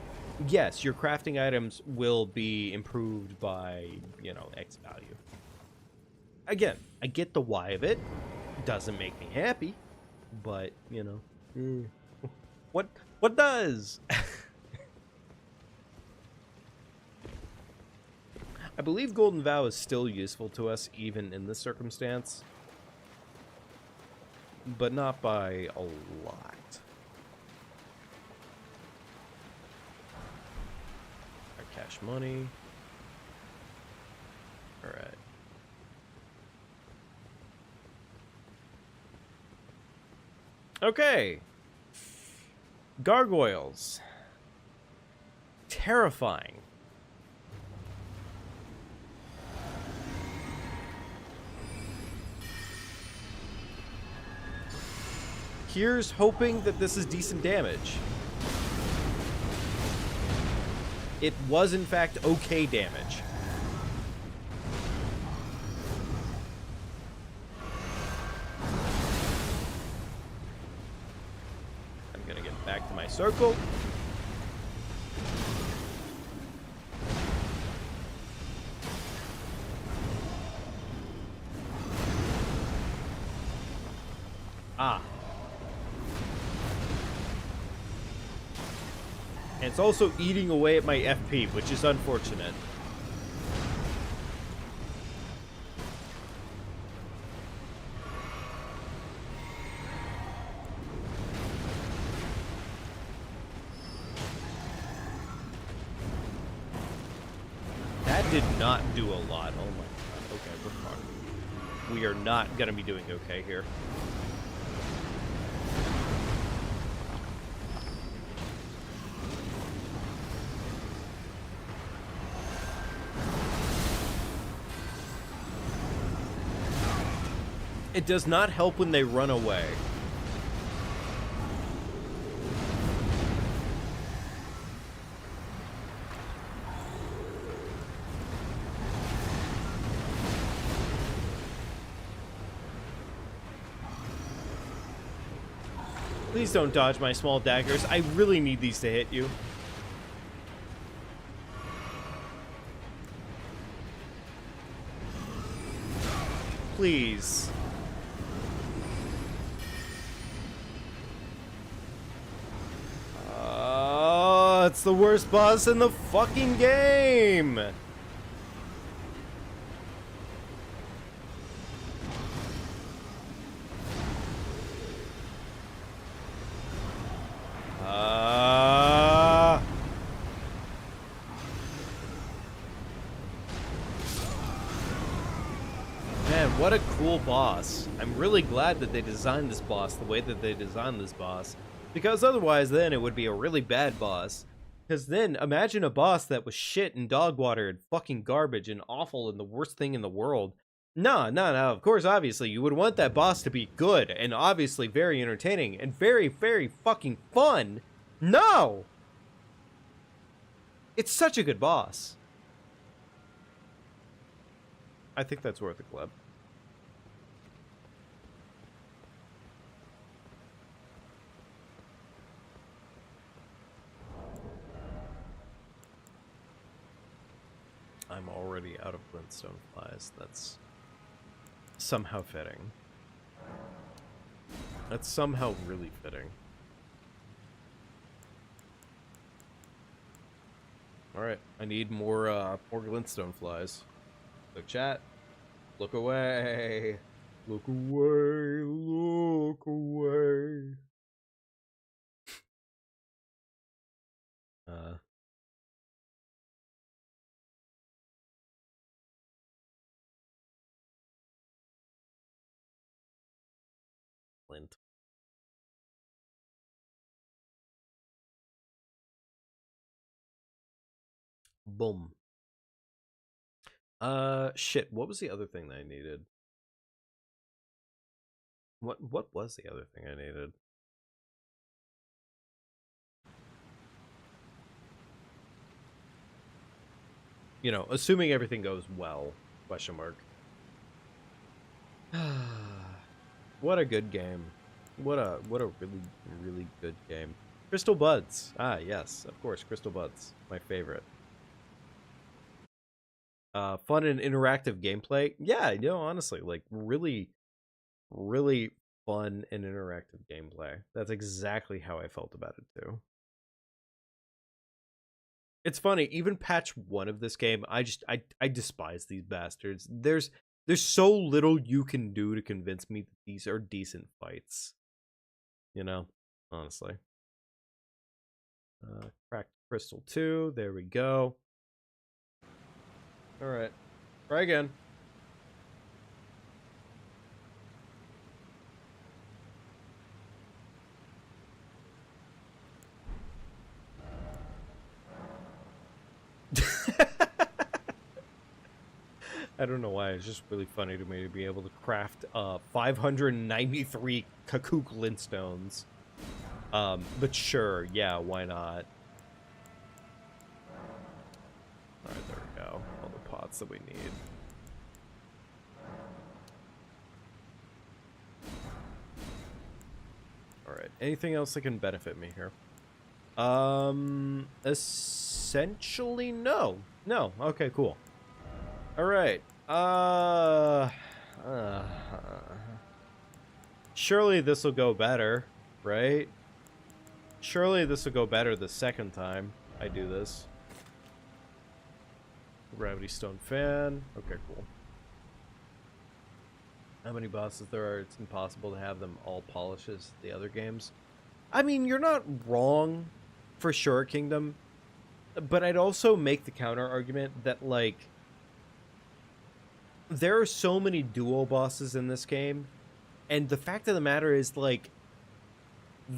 yes, your crafting items will be improved by, you know, X value. Again, I get the why of it. Doesn't make me happy, but, you know, what does? I believe Golden Vow is still useful to us, even in this circumstance, but not by a lot. Our cash money. All right. Okay. Gargoyles. Terrifying. Here's hoping that this is decent damage. It was, in fact, okay damage. back to my circle. Ah. And it's also eating away at my FP, which is unfortunate. That did not do a lot. Oh my god. Okay, we're fine. We are not going to be doing okay here. It does not help when they run away. Please don't dodge my small daggers. I really need these to hit you. Please. It's the worst boss in the fucking game. Man, what a cool boss. I'm really glad that they designed this boss the way that they designed this boss. Because otherwise, then, it would be a really bad boss. Because then, imagine a boss that was shit and dog water and fucking garbage and awful and the worst thing in the world. No. Of course, obviously, you would want that boss to be good and obviously very entertaining and very, very fucking fun. No! It's such a good boss. I think that's worth a clip. I'm already out of glintstone flies. That's somehow fitting. That's somehow really fitting. Alright, I need more glintstone flies. So chat, look away. Look away, look away. Lint. Boom. Shit, what was the other thing that I needed? What was the other thing I needed? You know, assuming everything goes well, question mark. What a good game. What a really, really good game. Crystal Buds. Ah, yes, of course, Crystal Buds. My favorite. Fun and interactive gameplay. Yeah, you know, honestly, like, really, really fun and interactive gameplay. That's exactly how I felt about it, too. It's funny, even patch 1 of this game, I despise these bastards. There's so little you can do to convince me that these are decent fights. You know, honestly. Cracked Crystal 2, there we go. Alright, try again. I don't know why, it's just really funny to me to be able to craft 593 Kaku glintstones. But sure, yeah, why not? Alright, there we go. All the pots that we need. Alright, anything else that can benefit me here? Essentially, no. No, okay, cool. Alright, surely this will go better, right? Surely this will go better the second time I do this. Gravity Stone Fan. Okay, cool. How many bosses there are? It's impossible to have them all polished as the other games. I mean, you're not wrong for sure, Kingdom. But I'd also make the counter argument that, like, there are so many duo bosses in this game. And the fact of the matter is, like,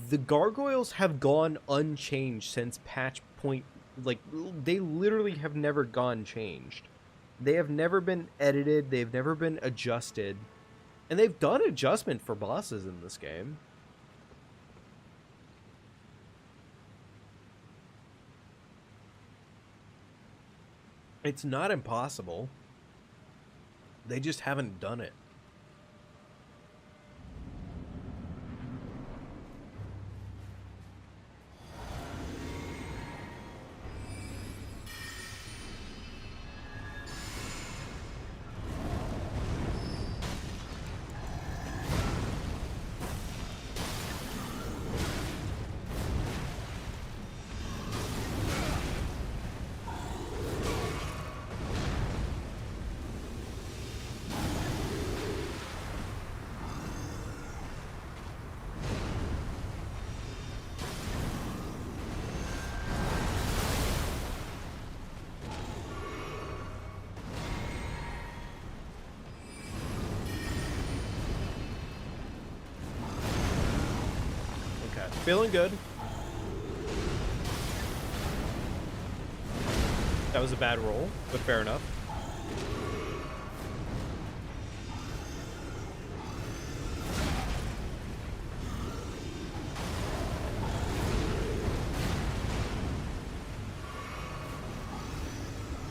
the gargoyles have gone unchanged since patch point. Like, they literally have never gone changed. They have never been edited. They've never been adjusted. And they've done adjustment for bosses in this game. It's not impossible. They just haven't done it. Feeling good. That was a bad roll, but fair enough.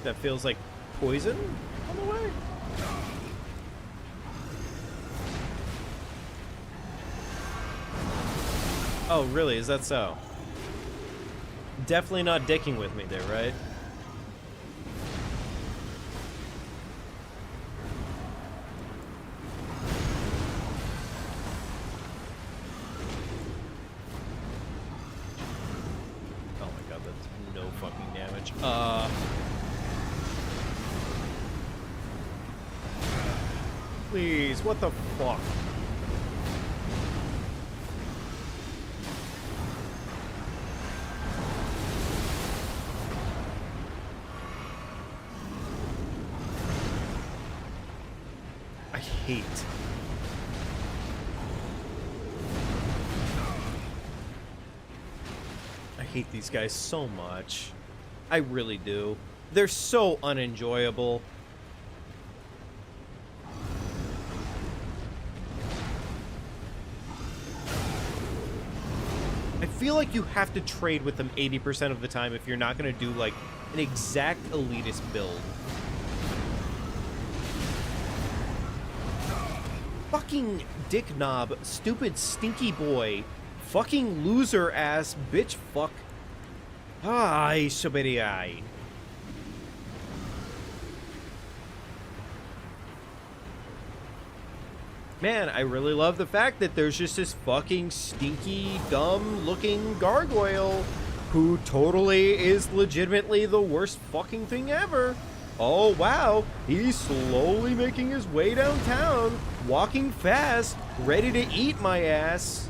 That feels like poison on the way. Oh, really? Is that so? Definitely not dicking with me there, right? Oh my god, that's no fucking damage. Please, what the fuck? I hate these guys so much. I really do. They're so unenjoyable. I feel like you have to trade with them 80% of the time if you're not going to do, like, an exact elitist build. Fucking dick knob, stupid stinky boy, fucking loser ass bitch fuck. Ay, subiri ay. Man, I really love the fact that there's just this fucking stinky, dumb-looking gargoyle who totally is legitimately the worst fucking thing ever. Oh, wow, he's slowly making his way downtown, walking fast, ready to eat my ass.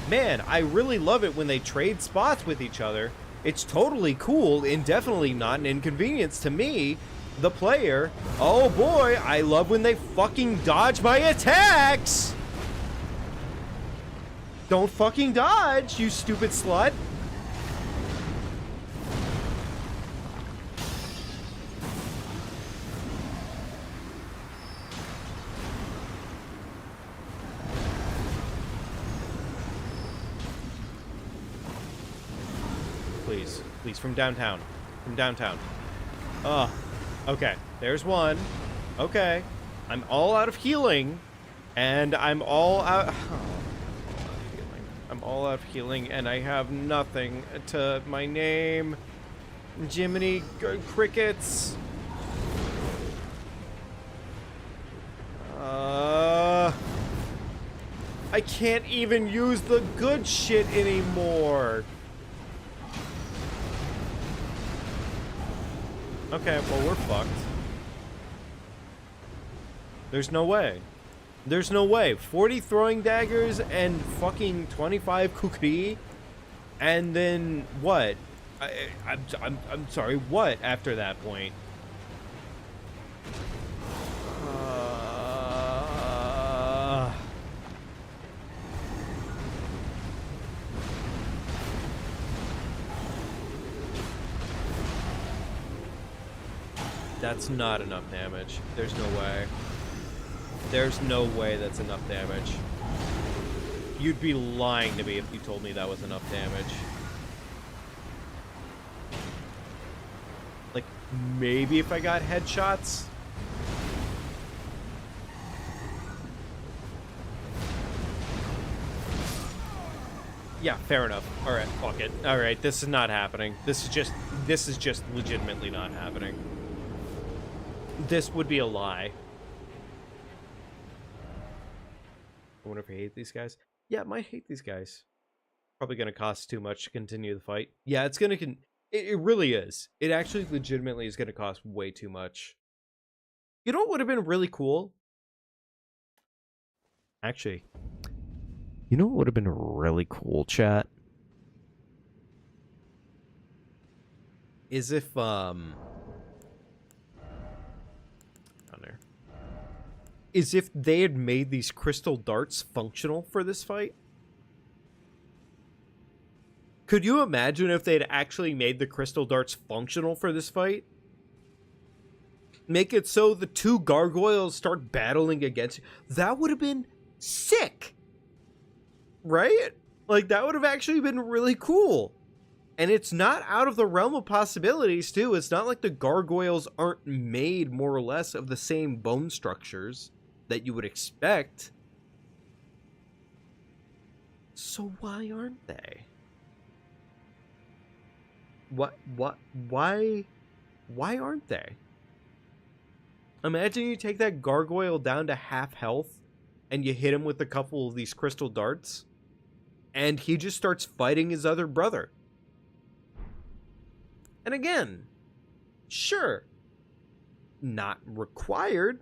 Man, I really love it when they trade spots with each other. It's totally cool and definitely not an inconvenience to me, the player. Oh boy, I love when they fucking dodge my attacks! Don't fucking dodge, you stupid slut! Please, from downtown. From downtown. Oh, okay. There's one. Okay. I'm all out of healing. And I'm all out. I'm all out of healing, and I have nothing to my name. Jiminy Crickets. I can't even use the good shit anymore. Okay, well, we're fucked. There's no way. There's no way. 40 throwing daggers and fucking 25 kukri, and then what? I'm sorry. What after that point? That's not enough damage. There's no way. There's no way that's enough damage. You'd be lying to me if you told me that was enough damage. Like, maybe if I got headshots? Yeah, fair enough. Alright, fuck it. Alright, this is not happening. This is just legitimately not happening. This would be a lie. I wonder if I hate these guys. Yeah, I might hate these guys. Probably gonna cost too much to continue the fight. Yeah, it's gonna it really is. It actually legitimately is gonna cost way too much. You know what would have been really cool? Actually, you know what would have been really cool, chat? Is if down there. Is if they had made these crystal darts functional for this fight. Could you imagine if they'd actually made the crystal darts functional for this fight? Make it so the two gargoyles start battling against you. That would have been sick. Right? Like, that would have actually been really cool. And it's not out of the realm of possibilities, too. It's not like the gargoyles aren't made more or less of the same bone structures that you would expect. So why aren't they? Why aren't they? Imagine you take that gargoyle down to half health and you hit him with a couple of these crystal darts and he just starts fighting his other brother. And again, sure, not required,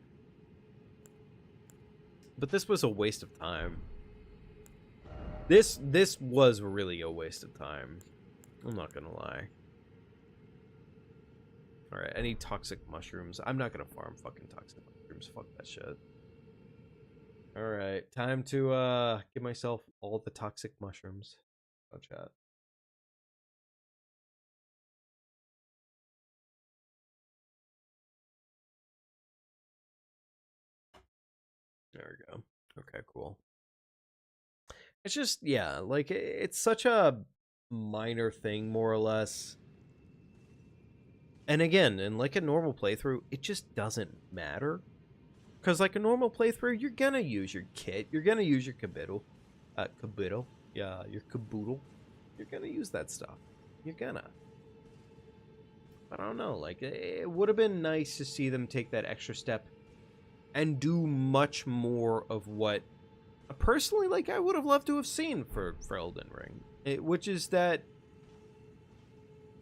but this was a waste of time. This was really a waste of time. I'm not gonna lie. Alright, I need toxic mushrooms. I'm not gonna farm fucking toxic mushrooms. Fuck that shit. Alright, time to give myself all the toxic mushrooms. Oh, chat. There we go. Okay, cool. It's just, yeah, like, it's such a minor thing, more or less. And again, in like a normal playthrough, it just doesn't matter. Because like a normal playthrough, you're gonna use your kit. You're gonna use your caboodle. Caboodle? Yeah, your caboodle. You're gonna use that stuff. You're gonna. But I don't know, like, it would have been nice to see them take that extra step and do much more of what, personally, like, I would have loved to have seen for Elden Ring. Which is that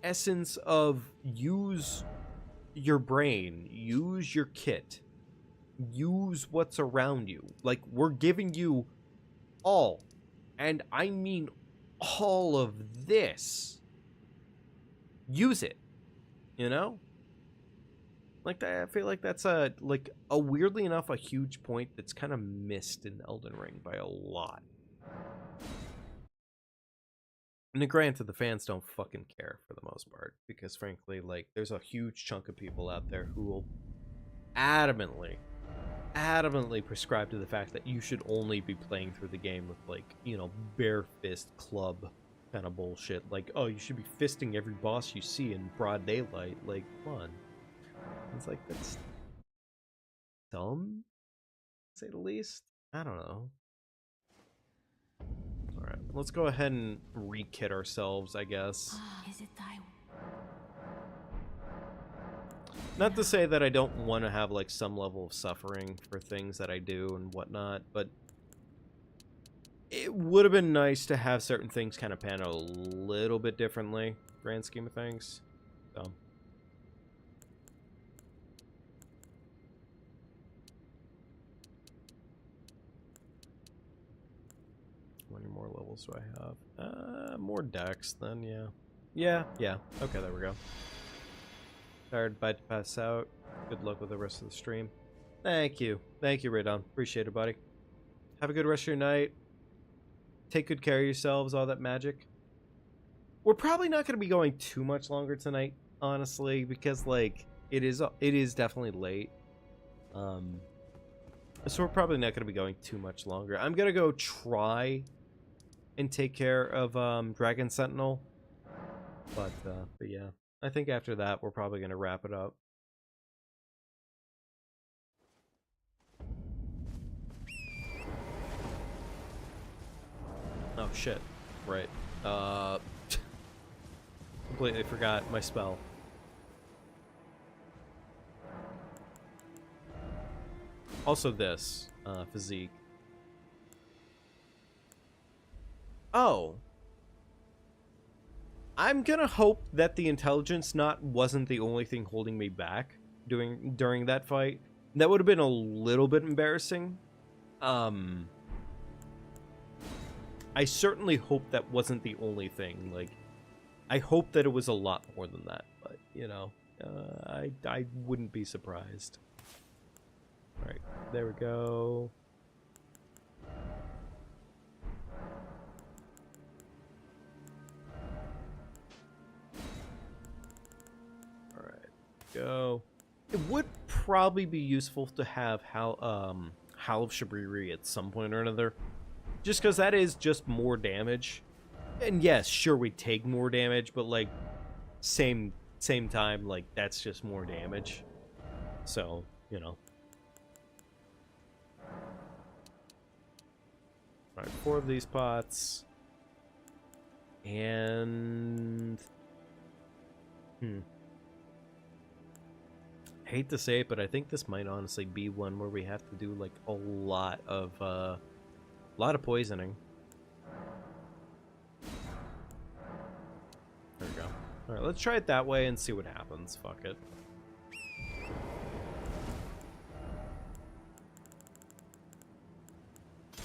essence of use your brain, use your kit, use what's around you. Like, we're giving you all, and I mean all of this. Use it, you know? Like, I feel like that's a weirdly enough a huge point that's kind of missed in Elden Ring by a lot. And granted, the fans don't fucking care for the most part, because frankly, like, there's a huge chunk of people out there who will adamantly prescribe to the fact that you should only be playing through the game with, like, you know, bare fist club kind of bullshit. Like, oh, you should be fisting every boss you see in broad daylight. Like, come on. It's like, that's dumb, to say the least. I don't know. Alright, let's go ahead and re-kit ourselves, I guess. Is it thy? Not to say that I don't want to have, like, some level of suffering for things that I do and whatnot, but it would have been nice to have certain things kind of pan out a little bit differently, grand scheme of things. So. How many more levels do I have? More decks then, yeah. Yeah. Okay, there we go. Tired, about to pass out. Good luck with the rest of the stream. Thank you, Radon. Appreciate it, buddy. Have a good rest of your night. Take good care of yourselves, all that magic. We're probably not going to be going too much longer tonight, honestly, because, like, it is definitely late. So we're probably not going to be going too much longer. I'm going to go try and take care of Dragon Sentinel. But yeah, I think after that, we're probably going to wrap it up. Oh, shit. Right. Completely forgot my spell. Also this, physique. Oh. I'm gonna hope that the intelligence knot wasn't the only thing holding me back during that fight. That would have been a little bit embarrassing. I certainly hope that wasn't the only thing. Like, I hope that it was a lot more than that. But, you know, I wouldn't be surprised. Alright, there we go. Alright, go. It would probably be useful to have Howl of Shabriri at some point or another. Just because that is just more damage. And yes, sure, we take more damage, but, like, same time, like, that's just more damage. So, you know. Alright, 4 of these pots. And... hate to say it, but I think this might honestly be one where we have to do, like, a lot of poisoning. There we go. Alright, let's try it that way and see what happens. Fuck it.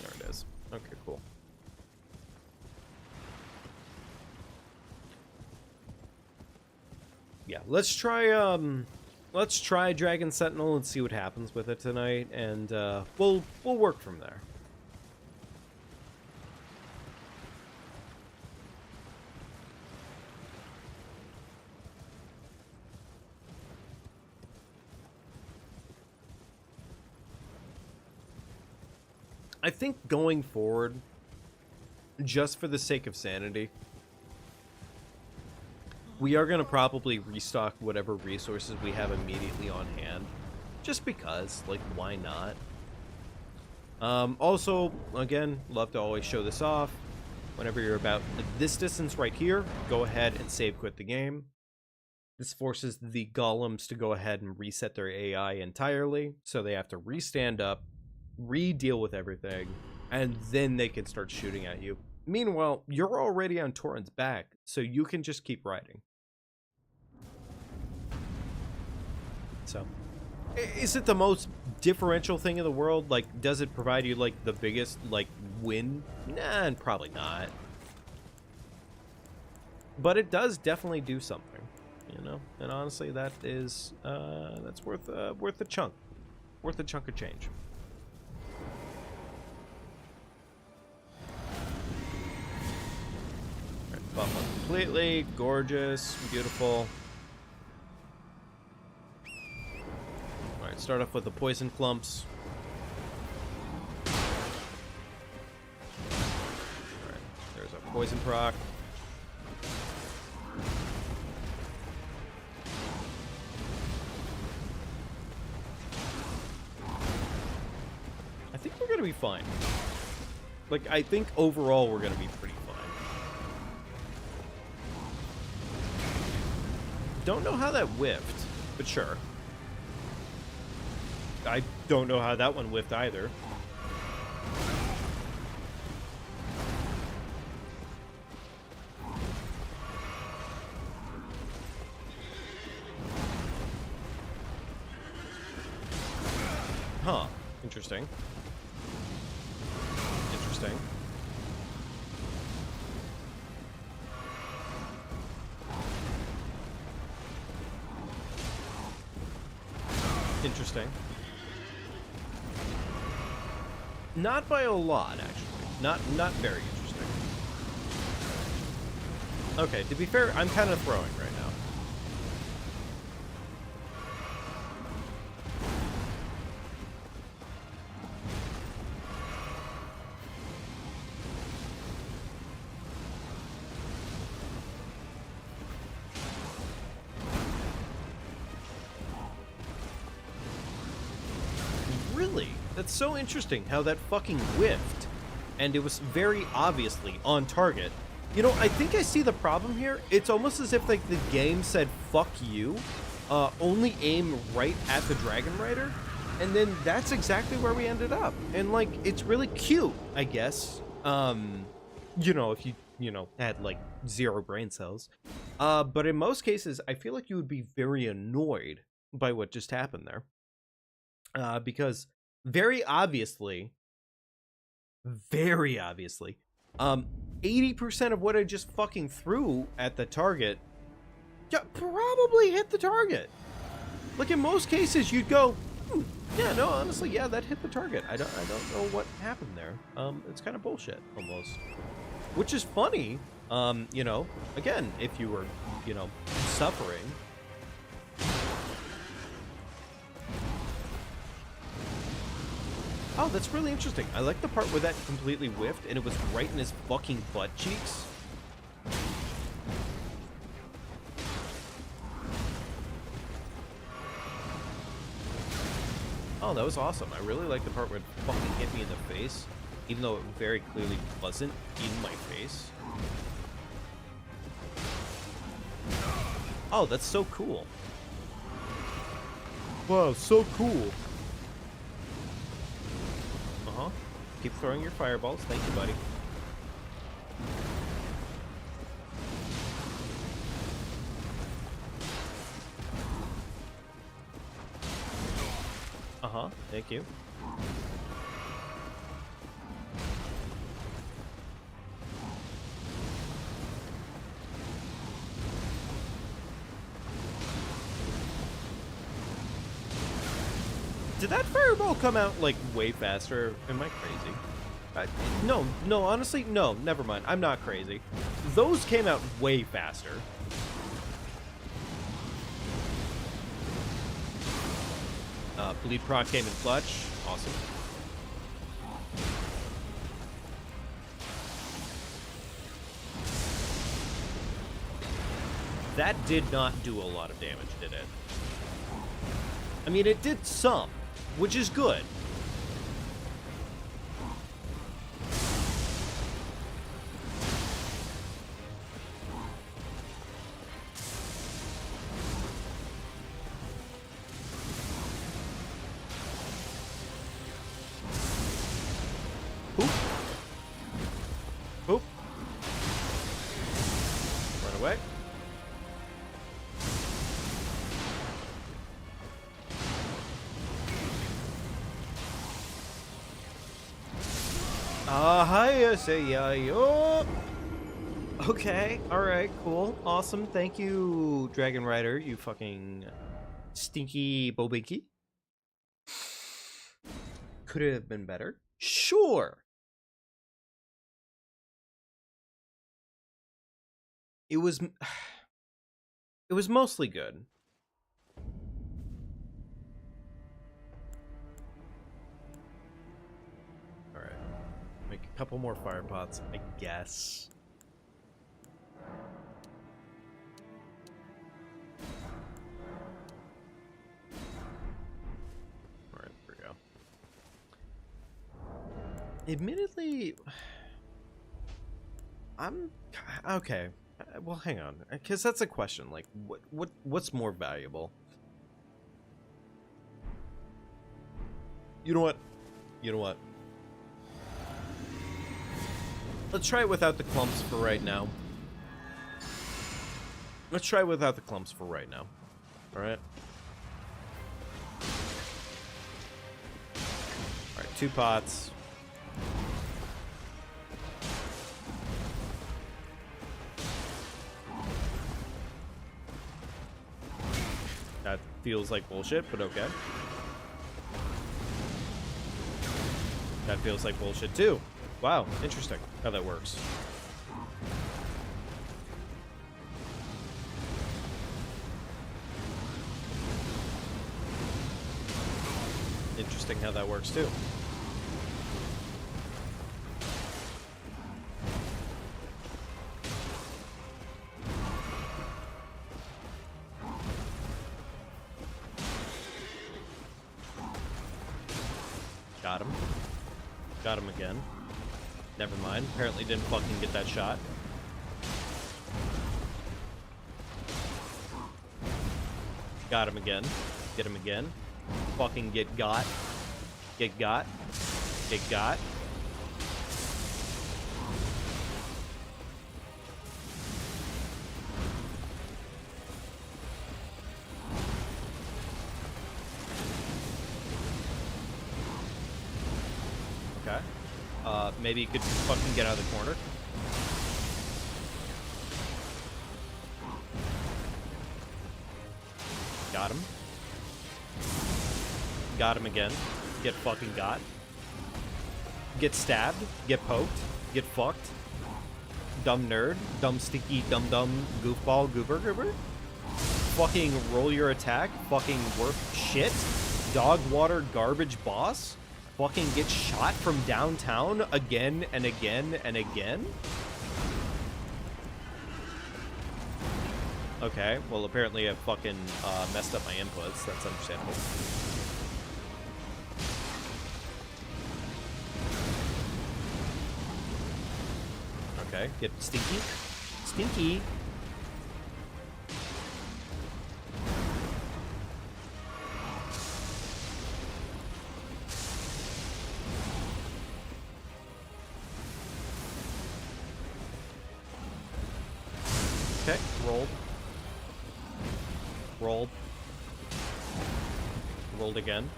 There it is. Okay, cool. Yeah, let's try Dragon Sentinel and see what happens with it tonight, and we'll work from there. I think going forward, just for the sake of sanity, we are going to probably restock whatever resources we have immediately on hand. Just because, like, why not? Also, again, love to always show this off. Whenever you're about this distance right here, go ahead and save quit the game. This forces the golems to go ahead and reset their AI entirely, so they have to re-stand up, re-deal with everything, and then they can start shooting at you. Meanwhile, you're already on Torrent's back, so you can just keep riding. So, is it the most differential thing in the world? Like, does it provide you, like, the biggest, like, win? Nah, probably not. But it does definitely do something, you know? And honestly, that is, that's worth a chunk. Worth a chunk of change. Buff up completely, gorgeous, beautiful. Alright, start off with the poison clumps. Alright, there's our poison proc. I think we're gonna be fine. Like, I think overall we're gonna be pretty fine. Don't know how that whiffed, but sure. I don't know how that one whiffed either. Huh. Interesting. Interesting. Interesting. Not by a lot, actually. Not very interesting. Okay, to be fair, I'm kind of throwing right now. Really? That's so interesting how that fucking whiffed. And it was very obviously on target. You know, I think I see the problem here. It's almost as if, like, the game said, fuck you. Only aim right at the Dragon Rider. And then that's exactly where we ended up. And, like, it's really cute, I guess. You know, if you know, had, like, 0 brain cells. But in most cases, I feel like you would be very annoyed by what just happened there. Because very obviously, 80% of what I just fucking threw at the target, yeah, probably hit the target. Like, in most cases, you'd go, yeah, no, honestly, yeah, that hit the target. I don't know what happened there. It's kind of bullshit, almost. Which is funny, you know, again, if you were, you know, suffering. Oh, that's really interesting. I like the part where that completely whiffed and it was right in his fucking butt cheeks. Oh, that was awesome. I really like the part where it fucking hit me in the face, even though it very clearly wasn't in my face. Oh, that's so cool. Wow, so cool. Uh-huh. Keep throwing your fireballs. Thank you, buddy. Uh-huh. Thank you. Did that fireball come out, like, way faster? Am I crazy? No, honestly, no, never mind. I'm not crazy. Those came out way faster. Bleed proc came in clutch. Awesome. That did not do a lot of damage, did it? I mean, it did some, which is good. Oop. Oop. Run away. Hiya, say yo. Okay, alright, cool, awesome. Thank you, Dragon Rider, you fucking stinky bobinky. Could it have been better? Sure. It was mostly good. Alright. Make a couple more fire pots, I guess. Alright, there we go. Admittedly, I'm okay. Well, hang on, because that's a question. Like, what's more valuable? You know what? You know what? Let's try it without the clumps for right now. Let's try it without the clumps for right now. All right. All right. 2 pots. That feels like bullshit, but okay. That feels like bullshit too. Wow, interesting how that works. Interesting how that works too. Got him. Got him again. Never mind. Apparently didn't fucking get that shot. Got him again. Get him again. Fucking get got. Get got. Get got. Okay. Maybe you could fucking get out of the corner. Got him. Got him again. Get fucking got. Get stabbed. Get poked. Get fucked. Dumb nerd. Dumb sticky dumb goofball goober goober. Fucking roll your attack. Fucking worth shit. Dog water garbage boss. Fucking get shot from downtown again and again and again. Okay, well apparently I fucking messed up my inputs. That's understandable. Okay, get stinky. Stinky. Okay, rolled. Rolled. Rolled again.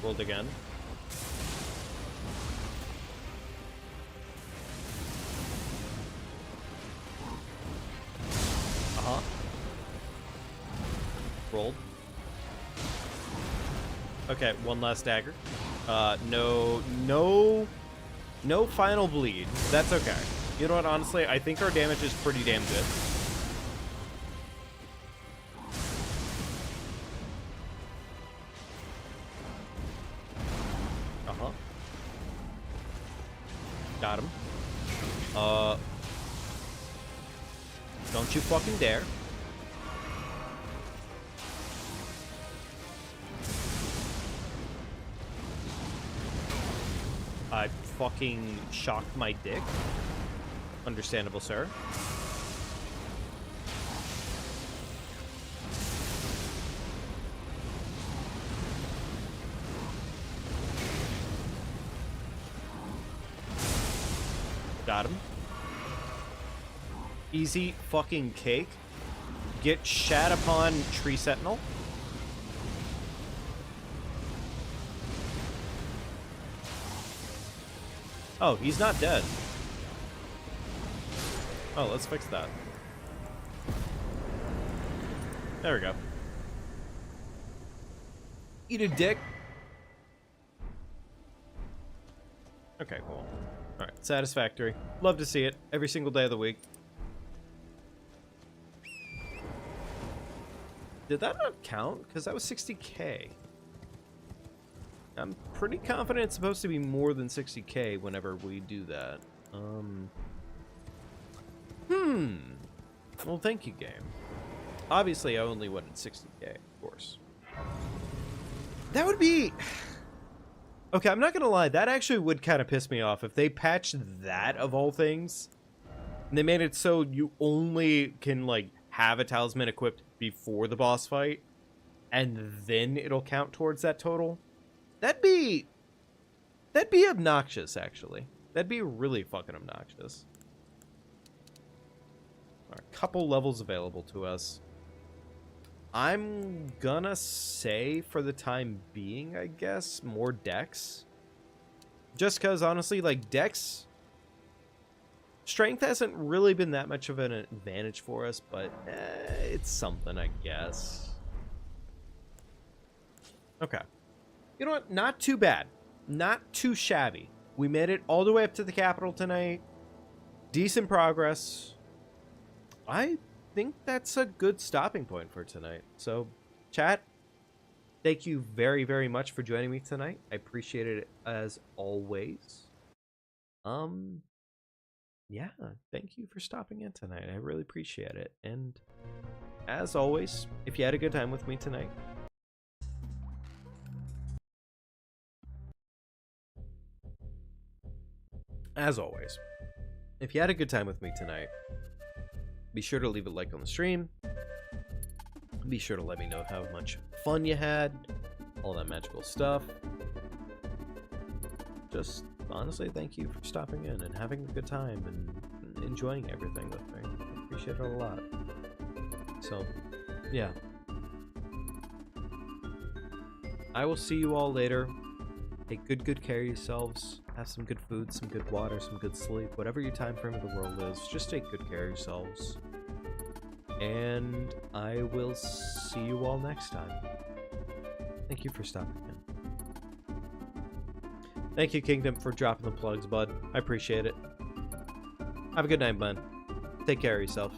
Rolled again. Uh-huh. Rolled. Okay, one last dagger. No final bleed. That's okay. You know what, honestly, I think our damage is pretty damn good. Uh-huh. Got him. Don't you fucking dare. I fucking shocked my dick. Understandable, sir. Got him. Easy fucking cake. Get shat upon, Tree Sentinel. Oh, he's not dead. Oh, let's fix that. There we go. Eat a dick. Okay, cool. Alright, satisfactory. Love to see it every single day of the week. Did that not count? Because that was 60k. I'm pretty confident it's supposed to be more than 60k whenever we do that. Well, thank you, game. Obviously, I only wanted 60k, of course. That would be... Okay, I'm not gonna lie, that actually would kind of piss me off if they patched that of all things. And they made it so you only can, like, have a talisman equipped before the boss fight, and then it'll count towards that total. That'd be obnoxious, actually. That'd be really fucking obnoxious. A couple levels available to us. I'm gonna say, for the time being, I guess, more dex. Just because, honestly, like, dex... Strength hasn't really been that much of an advantage for us, but it's something, I guess. Okay. You know what? Not too bad. Not too shabby. We made it all the way up to the capital tonight. Decent progress. I think that's a good stopping point for tonight. So, chat, thank you very, very much for joining me tonight. I appreciate it as always. Yeah, thank you for stopping in tonight. I really appreciate it. And as always, if you had a good time with me tonight, be sure to leave a like on the stream. Be sure to let me know how much fun you had, all that magical stuff. Just honestly, thank you for stopping in and having a good time and enjoying everything with me. I appreciate it a lot. So, yeah. I will see you all later. Take good care of yourselves. Have some good food, some good water, some good sleep. Whatever your time frame of the world is, just take good care of yourselves. And I will see you all next time. Thank you for stopping in. Thank you, Kingdom, for dropping the plugs, bud. I appreciate it. Have a good night, man. Take care of yourself.